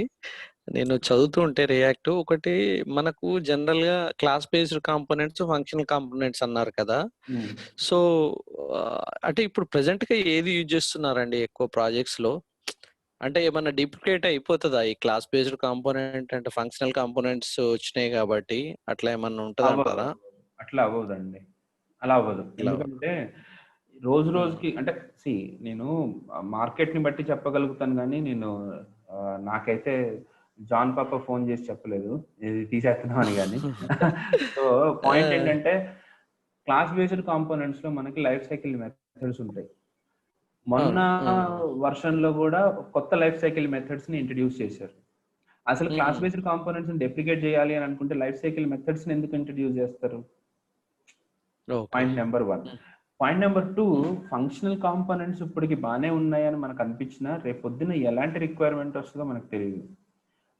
నేను చదువుతూ ఉంటే రియాక్ట్ ఒకటి మనకు జనరల్ గా class based components, functional components అన్నారు కదా. సో అంటే ఇప్పుడు ప్రెసెంట్ గా ఏది యూజ్ చేస్తున్నారండి ఎక్కువ ప్రాజెక్ట్స్ లో? అంటే ఏమన్నా డిప్లికేట్ అయిపోతుందా ఈ క్లాస్ బేస్డ్ కాంపోనెంట్ అంటే ఫంక్షనల్ కాంపోనెంట్స్ వచ్చినాయి కాబట్టి? అట్లా ఏమన్నా ఉంటుంది అంటారా? అట్లా అవ్వదండి, అలా అవ్వదు. ఎందుకంటే రోజు రోజుకి అంటే నేను మార్కెట్ ని బట్టి చెప్పగలుగుతాను, కానీ నేను నాకైతే జాన్ పాప ఫోన్ చేసి చెప్పలేదు ఇది తీసేస్తున్నాం అని. కానీ సో పాయింట్ ఏంటంటే క్లాస్ బేస్డ్ కాంపోనెంట్స్ లో మనకి లైఫ్ సైకిల్ మెథడ్స్ ఉంటాయి. మొన్న వర్షన్ లో కూడా కొత్త లైఫ్ సైకిల్ మెథడ్స్ ని ఇంట్రడ్యూస్ చేశారు. అసలు క్లాస్ బేస్డ్ కాంపోనెంట్స్ ని డెప్లికేట్ చేయాలి అని అనుకుంటే లైఫ్ సైకిల్ మెథడ్స్ ని ఎందుకు ఇంట్రడ్యూస్ చేస్తారు? Point number 1. Point number 2, functional components ఇప్పటికి బాగానే ఉన్నాయని మనకు అనిపించినా రేపు పొద్దున ఎలాంటి రిక్వైర్మెంట్ వస్తుందో మనకు తెలియదు.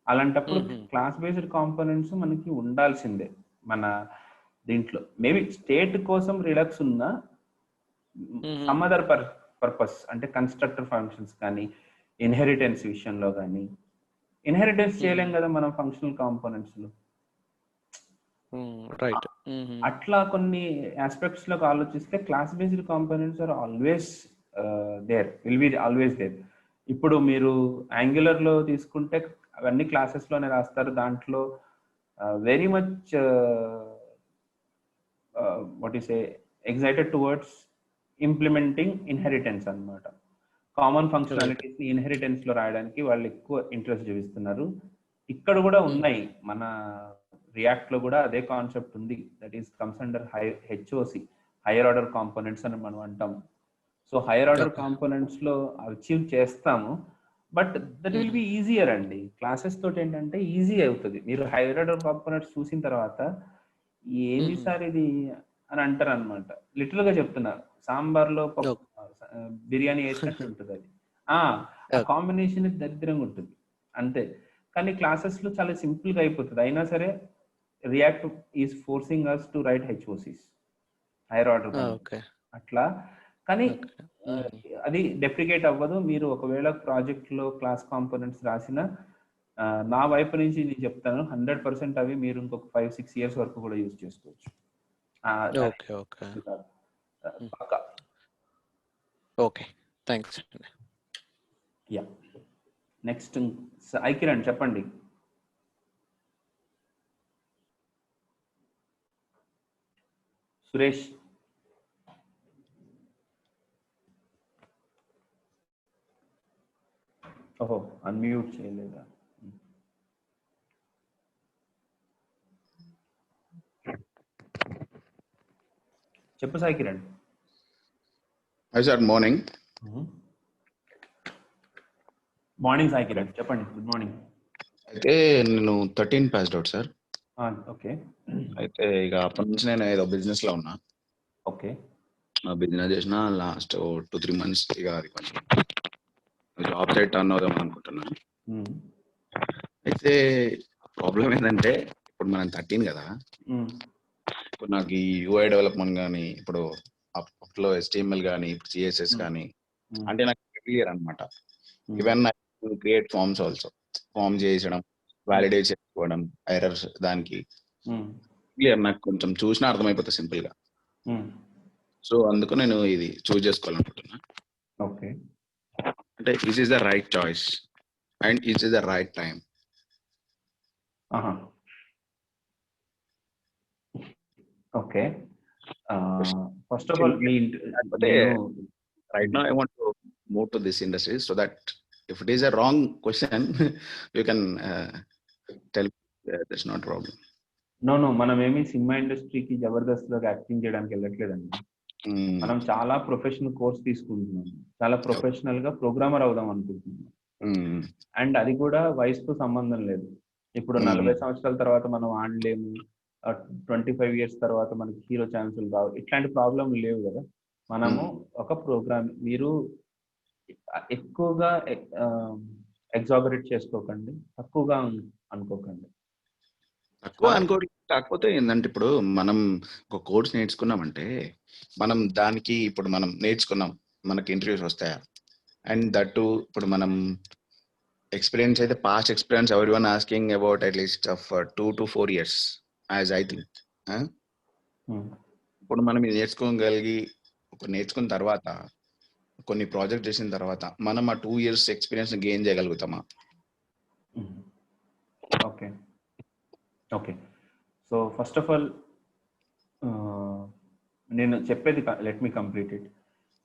అలాంటప్పుడు క్లాస్ బేస్డ్ కాంపోనెంట్స్ మనకి ఉండాల్సిందే మన దీంట్లో. మేబీ స్టేట్ కోసం రిడక్స్ ఉన్నా సమ్ అదర్ పర్పస్, అంటే కన్స్ట్రక్టర్ ఫంక్షన్స్ కానీ ఇన్హెరిటెన్స్ విషయంలో కానీ. ఇన్హెరిటెన్స్ చేయలేం కదా మనం ఫంక్షనల్ కాంపోనెంట్స్ లో. అట్లా కొన్ని ఆస్పెక్ట్స్ లోకి ఆలోచిస్తే class based components are always there, will be always there. ఇప్పుడు మీరు యాంగులర్ లో తీసుకుంటే అవన్నీ క్లాసెస్ లోనే రాస్తారు. దాంట్లో very much what you say excited towards implementing inheritance అన్నమాట. కామన్ ఫంక్షనాలిటీస్ ని ఇన్హెరిటెన్స్ లో రాయడానికి వాళ్ళు ఎక్కువ ఇంట్రెస్ట్ చూపిస్తున్నారు. ఇక్కడ కూడా ఉన్నాయి, మన రియాక్ట్ లో కూడా అదే కాన్సెప్ట్ ఉంది. That is comes under HOC, higher order components అని మనం అంటాం. సో హైయర్ ఆర్డర్ కాంపోనెంట్స్ లో అచీవ్ చేస్తాము, but that will be easier అండి. క్లాసెస్ తోటి ఏంటంటే ఈజీ అవుతుంది. మీరు హైయర్ ఆర్డర్ కాంపోనెంట్స్ చూసిన తర్వాత ఏంది సార్ ఇది అని అంటారు అనమాట. లిటరల్ గా చెప్తున్నారు, సాంబార్ లో బిర్యానీ వేసినట్టు ఉంటుంది అది. ఆ కాంబినేషన్ దరిద్రంగా ఉంటుంది అంతే. కానీ క్లాసెస్లో చాలా సింపుల్గా అయిపోతుంది. అయినా సరే React is forcing us to write HOCs, higher order అట్లా. కానీ అది డెప్రికేట్ అవ్వదు. మీరు ఒకవేళ ప్రాజెక్ట్లో క్లాస్ కాంపోనెంట్స్ రాసిన నా వైపు నుంచి నేను చెప్తాను 100% అవి మీరు ఇంకొక 5-6 years వరకు కూడా యూజ్ చేసుకోవచ్చు. Okay, thanks. Yeah, next Sai Kiran చెప్పండి. సురేష్ ఓహో అన్మ్యూట్ చేయలేదా? చెప్పు Sai Kiran. Hi sir, morning. Morning Sai Kiran, చెప్పండి. Good morning. అయితే నేను 13 పాస్డ్ అవుట్ సార్. ఓకే. అయితే ఇక అప్పటి నుంచి నేను ఏదో బిజినెస్ లో ఉన్నా. ఓకే. బిజినెస్ చేసిన లాస్ట్ 2-3 months ఇక అది కొంచెం జాబ్ సైడ్ టర్న్ అవుదాం అనుకుంటున్నాను. అయితే ప్రాబ్లం ఏంటంటే ఇప్పుడు మనం 13 కదా, ఇప్పుడు నాకు ఈ యూఐ డెవలప్మెంట్ కానీ, ఇప్పుడు అప్పట్లో HTML కానీ, ఇప్పుడు CSS కానీ అంటే నాకు క్లియర్ అనమాట. Even create forms also, form చేయించడం, వ్యాలిడేట్ చేసుకోవడం, ఎర్రర్స్ దానికి క్లియర్, నాకు కొంచెం చూసినా అర్థమైపోతుంది సింపుల్ గా. సో అందుకు నేను ఇది చూస్ చేసుకోవాలనుకుంటున్నా. ఓకే. అంటే it is the right choice and it is the right time. Okay. First of all right now I want to move to this industry, so that if it is a wrong question you can tell there's not problem. No మనం ఏమి cinema ఇండస్ట్రీకి జబర్దస్త్ లో acting చేయడానికి వెళ్ళట్లేదండి. మనం చాలా professional course తీసుకుంటున్నాం, చాలా professional గా ప్రోగ్రామర్ అవుదాం అనుకుంటున్నాం. అండ్ అది కూడా వయసుతో సంబంధం లేదు. ఇప్పుడు 40 సంవత్సరాల తర్వాత మనం ఆడలేము, 25 years తర్వాత మనకి హీరో ఛాన్సులు రావు, ఇట్లాంటి ప్రాబ్లం లేవు కదా. మనము ఒక ప్రోగ్రామ్, మీరు ఎక్కువగా ఎగ్జాగరేట్ చేసుకోకండి, తక్కువగా అనుకోకండి. తక్కువ అనుకోండి. కాకపోతే ఏంటంటే ఇప్పుడు మనం ఒక కోర్స్ నేర్చుకున్నామంటే మనం దానికి ఇప్పుడు మనం నేర్చుకున్నాం, మనకి ఇంటర్వ్యూస్ వస్తాయా, అండ్ దట్ టు ఇప్పుడు మనం ఎక్స్పీరియన్స్ అయితే పాస్ట్ ఎక్స్పీరియన్స్ ఎవరి one asking about at least of 2 to 4 years as I think. ఇప్పుడు మనం ఇది నేర్చుకున్న తర్వాత కొన్ని ప్రాజెక్ట్ చేసిన తర్వాత మనం ఆ 2 years ఎక్స్పీరియన్స్ గెయిన్ చేయగలుగుతామా? Okay. Okay. So first of all నేను చెప్పేది లెట్ మీ కంప్లీట్ ఇట్.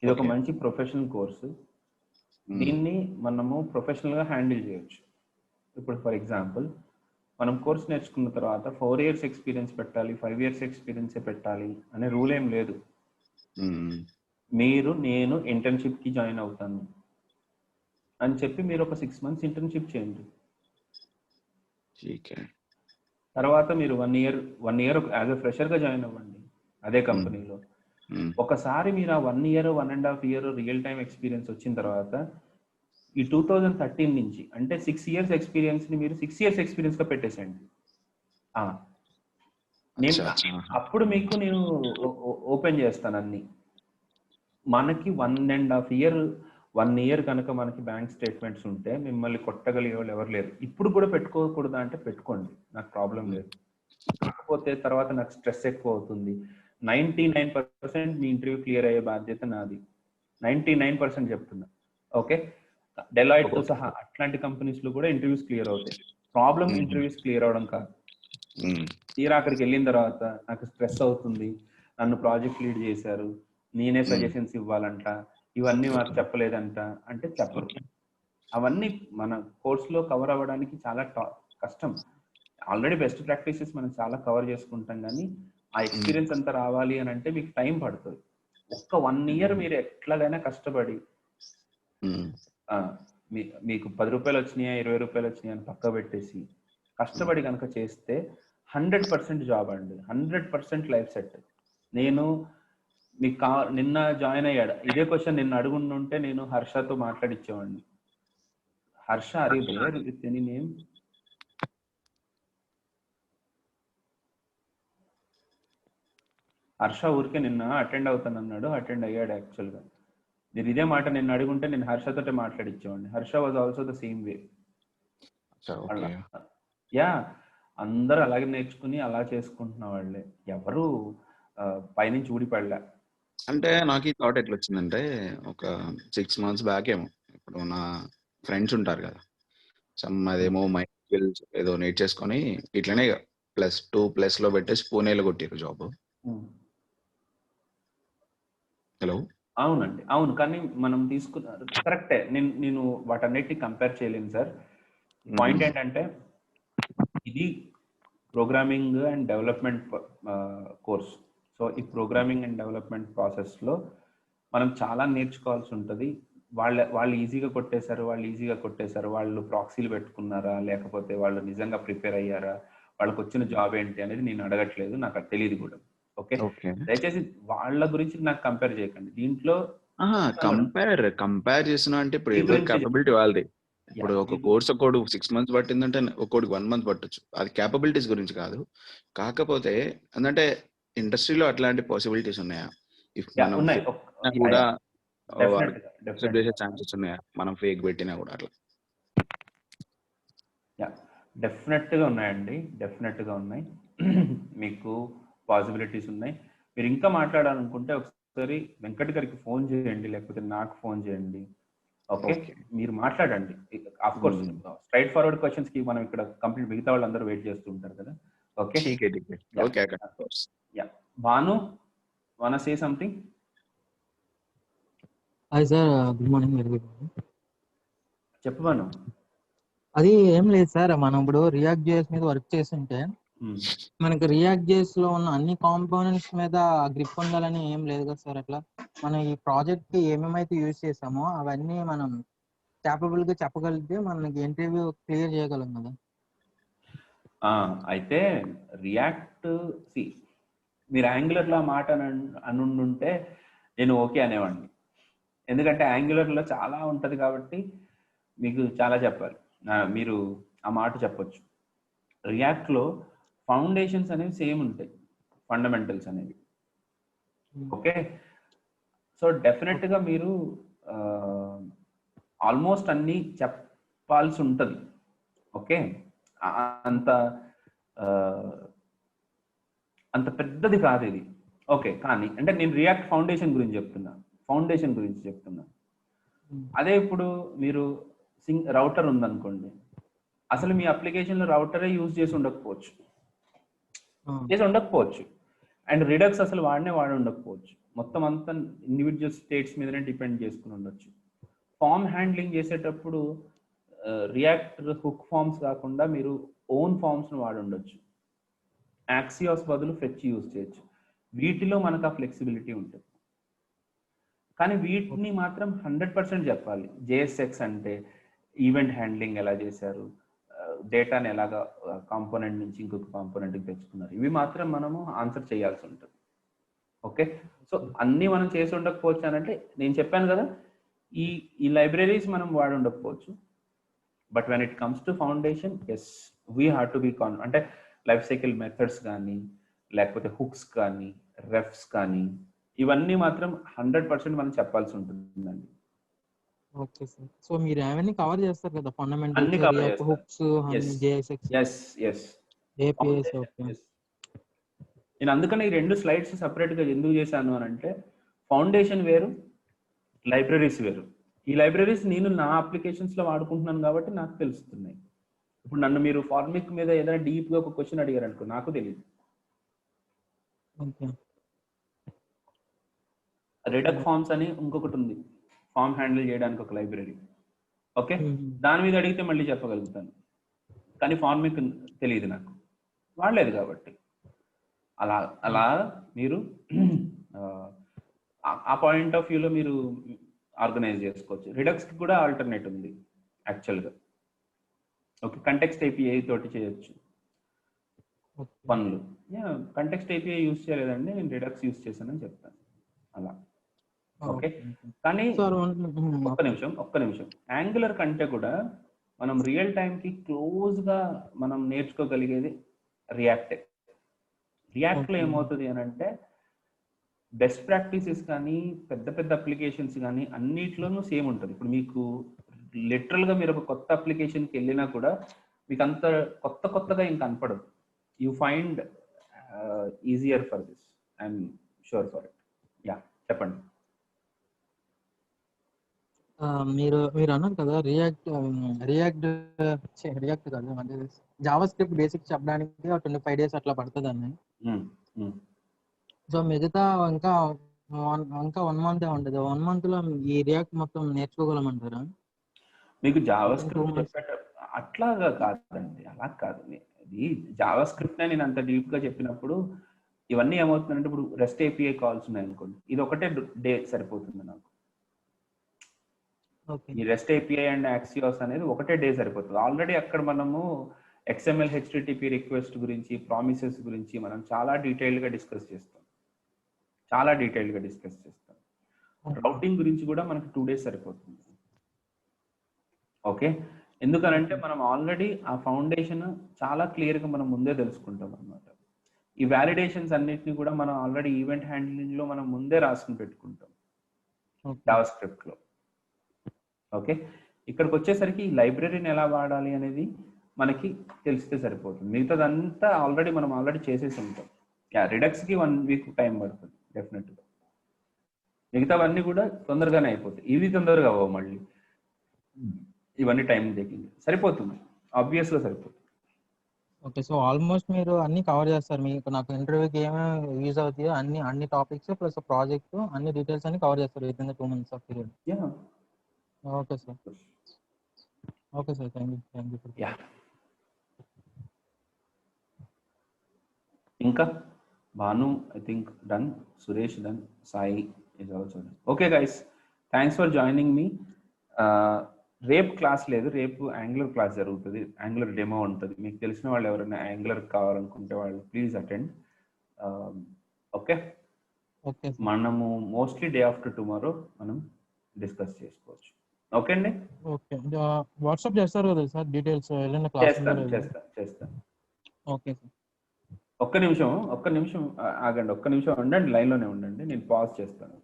ఇది ఒక మంచి ప్రొఫెషనల్ కోర్సు. దీన్ని మనము ప్రొఫెషనల్గా హ్యాండిల్ చేయొచ్చు. ఇప్పుడు ఫర్ ఎగ్జాంపుల్ మనం కోర్స్ నేర్చుకున్న తర్వాత 4 years ఎక్స్పీరియన్స్ పెట్టాలి, 5 years ఎక్స్పీరియన్సే పెట్టాలి అనే రూల్ ఏం లేదు. నేను ఇంటర్న్షిప్కి జాయిన్ అవుతాను అని చెప్పి మీరు ఒక 6 months ఇంటర్న్షిప్ చేయండి. తర్వాత మీరు 1 year యాజ్ ఎ ఫ్రెషర్గా జాయిన్ అవ్వండి అదే కంపెనీలో. ఒకసారి మీరు ఆ 1 year 1.5 year real time experience వచ్చిన తర్వాత ఈ 2013 నుంచి అంటే 6 years ఎక్స్పీరియన్స్ని మీరు 6 years ఎక్స్పీరియన్స్గా పెట్టేసేయండి. నేను అప్పుడు మీకు నేను ఓపెన్ చేస్తాను అన్ని. మనకి 1 year కనుక మనకి బ్యాంక్ స్టేట్మెంట్స్ ఉంటే మిమ్మల్ని కొట్టగలిగే వాళ్ళు ఎవరు లేరు. ఇప్పుడు కూడా పెట్టుకోకూడదా అంటే పెట్టుకోండి, నాకు ప్రాబ్లం లేదు. కాకపోతే తర్వాత నాకు స్ట్రెస్ ఎక్కువ అవుతుంది. 99% మీ ఇంటర్వ్యూ క్లియర్ అయ్యే బాధ్యత నాది, 99% చెప్తున్నా. ఓకే, డెలాయిట్ తో సహా అట్లాంటి కంపెనీస్ లో కూడా ఇంటర్వ్యూస్ క్లియర్ అవుతాయి. ప్రాబ్లం ఇంటర్వ్యూస్ క్లియర్ అవడం కాదు. తీరా అక్కడికి వెళ్ళిన తర్వాత నాకు స్ట్రెస్ అవుతుంది, నన్ను ప్రాజెక్ట్ లీడ్ చేశారు, నేనే సజెషన్స్ ఇవ్వాలంట, ఇవన్నీ మాకు చెప్పలేదంట అంటే చెప్పరు. అవన్నీ మన కోర్సులో కవర్ అవ్వడానికి చాలా కష్టం. ఆల్రెడీ బెస్ట్ ప్రాక్టీసెస్ మనం చాలా కవర్ చేసుకుంటాం, కానీ ఆ ఎక్స్పీరియన్స్ అంతా రావాలి అని అంటే మీకు టైం పడుతుంది. ఒక్క 1 year మీరు ఎట్లాగైనా కష్టపడి మీకు 10 రూపాయలు వచ్చినాయా 20 రూపాయలు వచ్చినాయా అని పక్క పెట్టేసి కష్టపడి కనుక చేస్తే 100% జాబ్ అండి, 100% లైఫ్ సెట్. మీకు నిన్న జాయిన్ అయ్యాడు. ఇదే క్వశ్చన్ నిన్న అడుగుంటే నేను హర్షతో మాట్లాడిచ్చేవాడిని. హర్ష అరే there with any name? Harsha ఊరికే నిన్న అటెండ్ అవుతానన్నాడు, అటెండ్ అయ్యాడు యాక్చువల్గా. నేను ఇదే మాట నిన్న అడుగుంటే నేను హర్షతోటే మాట్లాడిచ్చేవాడిని. Harsha was also the same way. Yeah, అందరూ అలాగే నేర్చుకుని అలా చేసుకుంటున్న వాళ్ళే, ఎవరు పైనుంచి ఊడిపడలే. అంటే నాకు ఈ థాట్ ఎట్లా వచ్చిందంటే, ఒక 6 months బ్యాక్ ఏమో, ఇప్పుడు నా ఫ్రెండ్స్ ఉంటారు కదా, అదేమో మైండ్ స్కిల్స్ ఏదో నేర్చేసుకొని ఇట్లనే +2+ పెట్టేసి పూణేలో కొట్టిరు జాబ్. హలో. అవునండి, అవును. కానీ మనం తీసుకున్నారు కరెక్టే. నేను వాటన్నిటిని కంపేర్ చేయలేను సార్. పాయింట్ ఏంటంటే ఇది programming and development course. So ఈ ప్రోగ్రామింగ్ అండ్ డెవలప్మెంట్ ప్రాసెస్లో మనం చాలా నేర్చుకోవాల్సి ఉంటుంది. వాళ్ళు ఈజీగా కొట్టేశారు, వాళ్ళు ప్రాక్సీలు పెట్టుకున్నారా, లేకపోతే వాళ్ళు నిజంగా ప్రిపేర్ అయ్యారా, వాళ్ళకి వచ్చిన జాబ్ ఏంటి అనేది నేను అడగట్లేదు, నాకు అది తెలియదు కూడా. ఓకే, దయచేసి వాళ్ళ గురించి నాకు కంపేర్ చేయకండి దీంట్లో. కంపేర్ చేసిన అంటే ఇప్పుడు ఎవరి కేపబిలిటీ వాళ్ళది. ఇప్పుడు ఒక కోర్స్ ఒకడు 6 months పట్టిందంటే ఒకడికి 1 month పట్టొచ్చు. అది కేపబిలిటీస్ గురించి కాదు. కాకపోతే ఏంటంటే ఇండస్ట్రీలో అట్లాంటి పాసిబిలిటీస్ ఉన్నాయా? ఇఫ్ మనం కూడా చేసే ఛాన్సెస్ ఉన్నాయా, మనం ఫేక్ పెట్టినా కూడా? అట్లా డెఫినెట్గా ఉన్నాయండి, డెఫినెట్గా ఉన్నాయి. మీకు పాసిబిలిటీస్ ఉన్నాయి. మీరు ఇంకా మాట్లాడాలనుకుంటే ఒకసారి వెంకట్ గారికి ఫోన్ చేయండి, లేకపోతే నాకు ఫోన్ చేయండి. ఓకే, మీరు మాట్లాడండి. Of course straight forward questions కి మనం ఇక్కడ కంప్లీట్, మిగతా వాళ్ళందరూ వెయిట్ చేస్తూ ఉంటారు కదా. ఓకే, భాను, వానా say something? Hi sir, good morning. Very good morning. చెప్పు భాను. అది ఏం లేదు సార్, మనం ఇప్పుడు రియాక్ట్ జేఎస్ మీద వర్క్ చేస్తుంటే మనకి రియాక్ట్ జేఎస్ లో ఉన్న అన్ని కాంపోనెంట్స్ మీద గ్రిప్ ఉండాలని ఏం లేదు కదా సార్. అట్లా మనం ఈ ప్రాజెక్ట్ కి ఏమేమైతే యూజ్ చేసామో అవన్నీ మనం క్యాపబుల్ గా చెప్పగలిగితే మనకి ఇంటర్వ్యూ క్లియర్ చేయగలం కదా. అయితే రియాక్ట్ మీరు యాంగులర్ లో మాట అనుంటే నేను ఓకే అనేవాడిని. ఎందుకంటే యాంగులర్ లో చాలా ఉంటది కాబట్టి మీకు చాలా చెప్పాలి, మీరు ఆ మాట చెప్పొచ్చు. రియాక్ట్ లో ఫౌండేషన్స్ అనేవి సేమ్ ఉంటాయి, ఫండమెంటల్స్ అనేవి. ఓకే, సో డెఫినెట్ గా మీరు ఆల్మోస్ట్ అన్ని చెప్పాల్సి ఉంటుంది. ఓకే, అంత పెద్దది కాదు ఇది. ఓకే, కానీ అంటే నేను రియాక్ట్ ఫౌండేషన్ గురించి చెప్తున్నా. అదే ఇప్పుడు మీరు రౌటర్ ఉందనుకోండి, అసలు మీ అప్లికేషన్లో రౌటరే యూజ్ చేసి ఉండకపోవచ్చు, అండ్ రిడక్స్ అసలు వాడి ఉండకపోవచ్చు. మొత్తం అంతా ఇండివిజువల్ స్టేట్స్ మీదనే డిపెండ్ చేసుకుని ఉండొచ్చు. ఫామ్ హ్యాండ్లింగ్ చేసేటప్పుడు రియాక్ట్ హుక్ ఫామ్స్ కాకుండా మీరు ఓన్ ఫామ్స్ను వాడి ఉండొచ్చు. యాక్సియోస్ బదులు ఫెచ్ యూజ్ చేయొచ్చు. వీటిలో మనకు ఆ ఫ్లెక్సిబిలిటీ ఉంటుంది. కానీ వీటిని మాత్రం 100% చెప్పాలి. జేఎస్ఎక్స్ అంటే ఈవెంట్ హ్యాండ్లింగ్ ఎలా చేశారు, డేటాని ఎలాగా కాంపోనెంట్ నుంచి ఇంకొక కాంపోనెంట్కి తెచ్చుకున్నారు, ఇవి మాత్రం మనము ఆన్సర్ చేయాల్సి ఉంటుంది. ఓకే, సో అన్నీ మనం చేసి ఉండకపోవచ్చు అని అంటే నేను చెప్పాను కదా, ఈ లైబ్రరీస్ మనం వాడి ఉండకపోవచ్చు. But when it comes to foundation, yes we have to be అంటే లైఫ్ సైకిల్ మెథడ్స్ కానీ, లేకపోతే హుక్స్ కానీ, రెఫ్స్ కానీ, ఇవన్నీ మాత్రం 100% మనం చెప్పాల్సి ఉంటుందండి. ఓకే సార్, సో మీరు అవన్నీ కవర్ చేస్తారు కదా, fundamentals, hooks, JSX, APS. Okay, నేను అందుకని ఈ 2 స్లైడ్స్ సపరేట్గా ఎందుకు చేశాను అని అంటే, ఫౌండేషన్ వేరు, లైబ్రరీస్ వేరు. ఈ లైబ్రరీస్ నేను నా అప్లికేషన్స్లో వాడుకుంటున్నాను కాబట్టి నాకు తెలుస్తున్నాయి. ఇప్పుడు నన్ను మీరు ఫార్మిక్ మీద ఏదైనా డీప్గా ఒక క్వశ్చన్ అడిగారు అనుకో, నాకు తెలియదు. రిడక్ ఫార్మ్స్ అని ఇంకొకటి ఉంది, ఫామ్ హ్యాండిల్ చేయడానికి ఒక లైబ్రరీ. ఓకే, దాని మీద అడిగితే మళ్ళీ చెప్పగలుగుతాను, కానీ ఫార్మిక్ తెలియదు, నాకు వాడలేదు కాబట్టి. అలా మీరు ఆ పాయింట్ ఆఫ్ వ్యూలో మీరు ఆర్గనైజ్ చేసుకోవచ్చు. రిడక్స్కి కూడా ఆల్టర్నేట్ ఉంది యాక్చువల్గా. ఓకే, కంటెక్స్ట్ ఏపీఐ తోటి చేయొచ్చు పనులు. కంటెక్స్ట్ ఏపీఐ యూజ్ చేయలేదండి, నేను రిడక్స్ యూజ్ చేశానని చెప్తాను. అలా. ఓకే, ఓకే కానీ సార్. ఒక్క నిమిషం యాంగులర్ కంటే కూడా మనం రియల్ టైంకి క్లోజ్గా మనం నేర్చుకోగలిగేది రియాక్టే. రియాక్ట్లో ఏమవుతుంది అని అంటే బెస్ట్ ప్రాక్టీసెస్ కానీ పెద్ద పెద్ద అప్లికేషన్స్ కానీ అన్నిట్లోనూ సేమ్ ఉంటుంది. ఇప్పుడు మీకు లిటరల్గా మీరు ఒక కొత్త అప్లికేషన్కి వెళ్ళినా కూడా మీకు అంత కొత్తగా ఏం కనపడదు. You find easier for this, I'm sure for it. Yeah, చెప్పండి. మీరు అన్నారు కదా రియాక్ట్ కాదు అంటే జావా స్క్రిప్ట్ బేసిక్స్ చెప్పడానికి 25 days అట్లా పడుతుంది అని. సో మిగతా ఇంకా 1 month ఉంటుంది. 1 month లో ఈ రియాక్ట్ మొత్తం నేర్చుకోగలమంటారా? మీకు జావా స్క్రిప్ట్ అట్లాగా కాదండి, అలా కాదు. ఇది జావా స్క్రిప్ట్ నేను అంత డీప్ గా చెప్పినప్పుడు ఇవన్నీ ఏమవుతుందంటే, ఇప్పుడు రెస్ట్ ఏపీఐ కాల్స్ ఉన్నాయి అనుకోండి, ఇది ఒకటే డే సరిపోతుంది నాకు. ఈ రెస్ట్ ఏపీఐ అండ్ యాక్సియోస్ అనేది ఒకటే డే సరిపోతుంది. ఆల్రెడీ అక్కడ మనము XML HTTP రిక్వెస్ట్ గురించి, ప్రామిసెస్ గురించి మనం చాలా డీటెయిల్గా డిస్కస్ చేస్తాం. రౌటింగ్ గురించి కూడా మనకి 2 days సరిపోతుంది. ఓకే, ఎందుకనంటే మనం ఆల్రెడీ ఆ ఫౌండేషన్ చాలా క్లియర్గా మనం ముందే తెలుసుకుంటాం అనమాట. ఈ వ్యాలిడేషన్స్ అన్నిటిని కూడా మనం ఆల్రెడీ ఈవెంట్ హ్యాండ్లింగ్లో మనం ముందే రాసుకుని పెట్టుకుంటాం జావా స్క్రిప్ట్లో. ఓకే, ఇక్కడికి వచ్చేసరికి ఈ లైబ్రరీని ఎలా వాడాలి అనేది మనకి తెలిస్తే సరిపోతుంది. మిగతాదంతా మనం ఆల్రెడీ చేసేసి ఉంటాం. రిడక్స్కి 1 week టైం పడుతుంది డెఫినెట్గా. మిగతావన్నీ కూడా తొందరగానే అయిపోతాయి. ఇవి తొందరగా అవ్వవు, మళ్ళీ ఇవన్నీ టైం టేకింగ్. సరిపోతుంది, ఆబ్వియస్గా సరిపోతుంది. ఓకే, సో ఆల్మోస్ట్ మీరు అన్ని కవర్ చేస్తారు. మీకు నాకు ఇంటర్వ్యూకి ఏమేమి యూజ్ అవుతాయో అన్ని టాపిక్స్ ప్లస్ ప్రాజెక్ట్ అన్ని డీటెయిల్స్ అన్ని కవర్ చేస్తారు with in the 2 months of period. Okay sir. Thank you. Yeah, ఇంకా Bhanu I think done, Suresh done, Sai is also done. Okay guys, thanks for joining మీ. రేపు క్లాస్ లేదు, రేపు యాంగులర్ క్లాస్ జరుగుతుంది, Angular demo ఉంటుంది. మీకు తెలిసిన వాళ్ళు ఎవరైనా యాంగులర్ కావాలనుకుంటే వాళ్ళు ప్లీజ్ అటెండ్. ఓకే, మనము మోస్ట్లీ డే ఆఫ్టర్ టుమారో మనం డిస్కస్ చేసుకోవచ్చు. ఓకే అండి, ఓకే. వాట్సాప్ చేస్తారు కదా సార్ డీటెయిల్స్? చేస్తాను. Okay sir. ఒక్క నిమిషం ఆగండి, ఒక్క నిమిషం ఉండండి, లైన్లోనే ఉండండి, నేను పాజ్ చేస్తాను.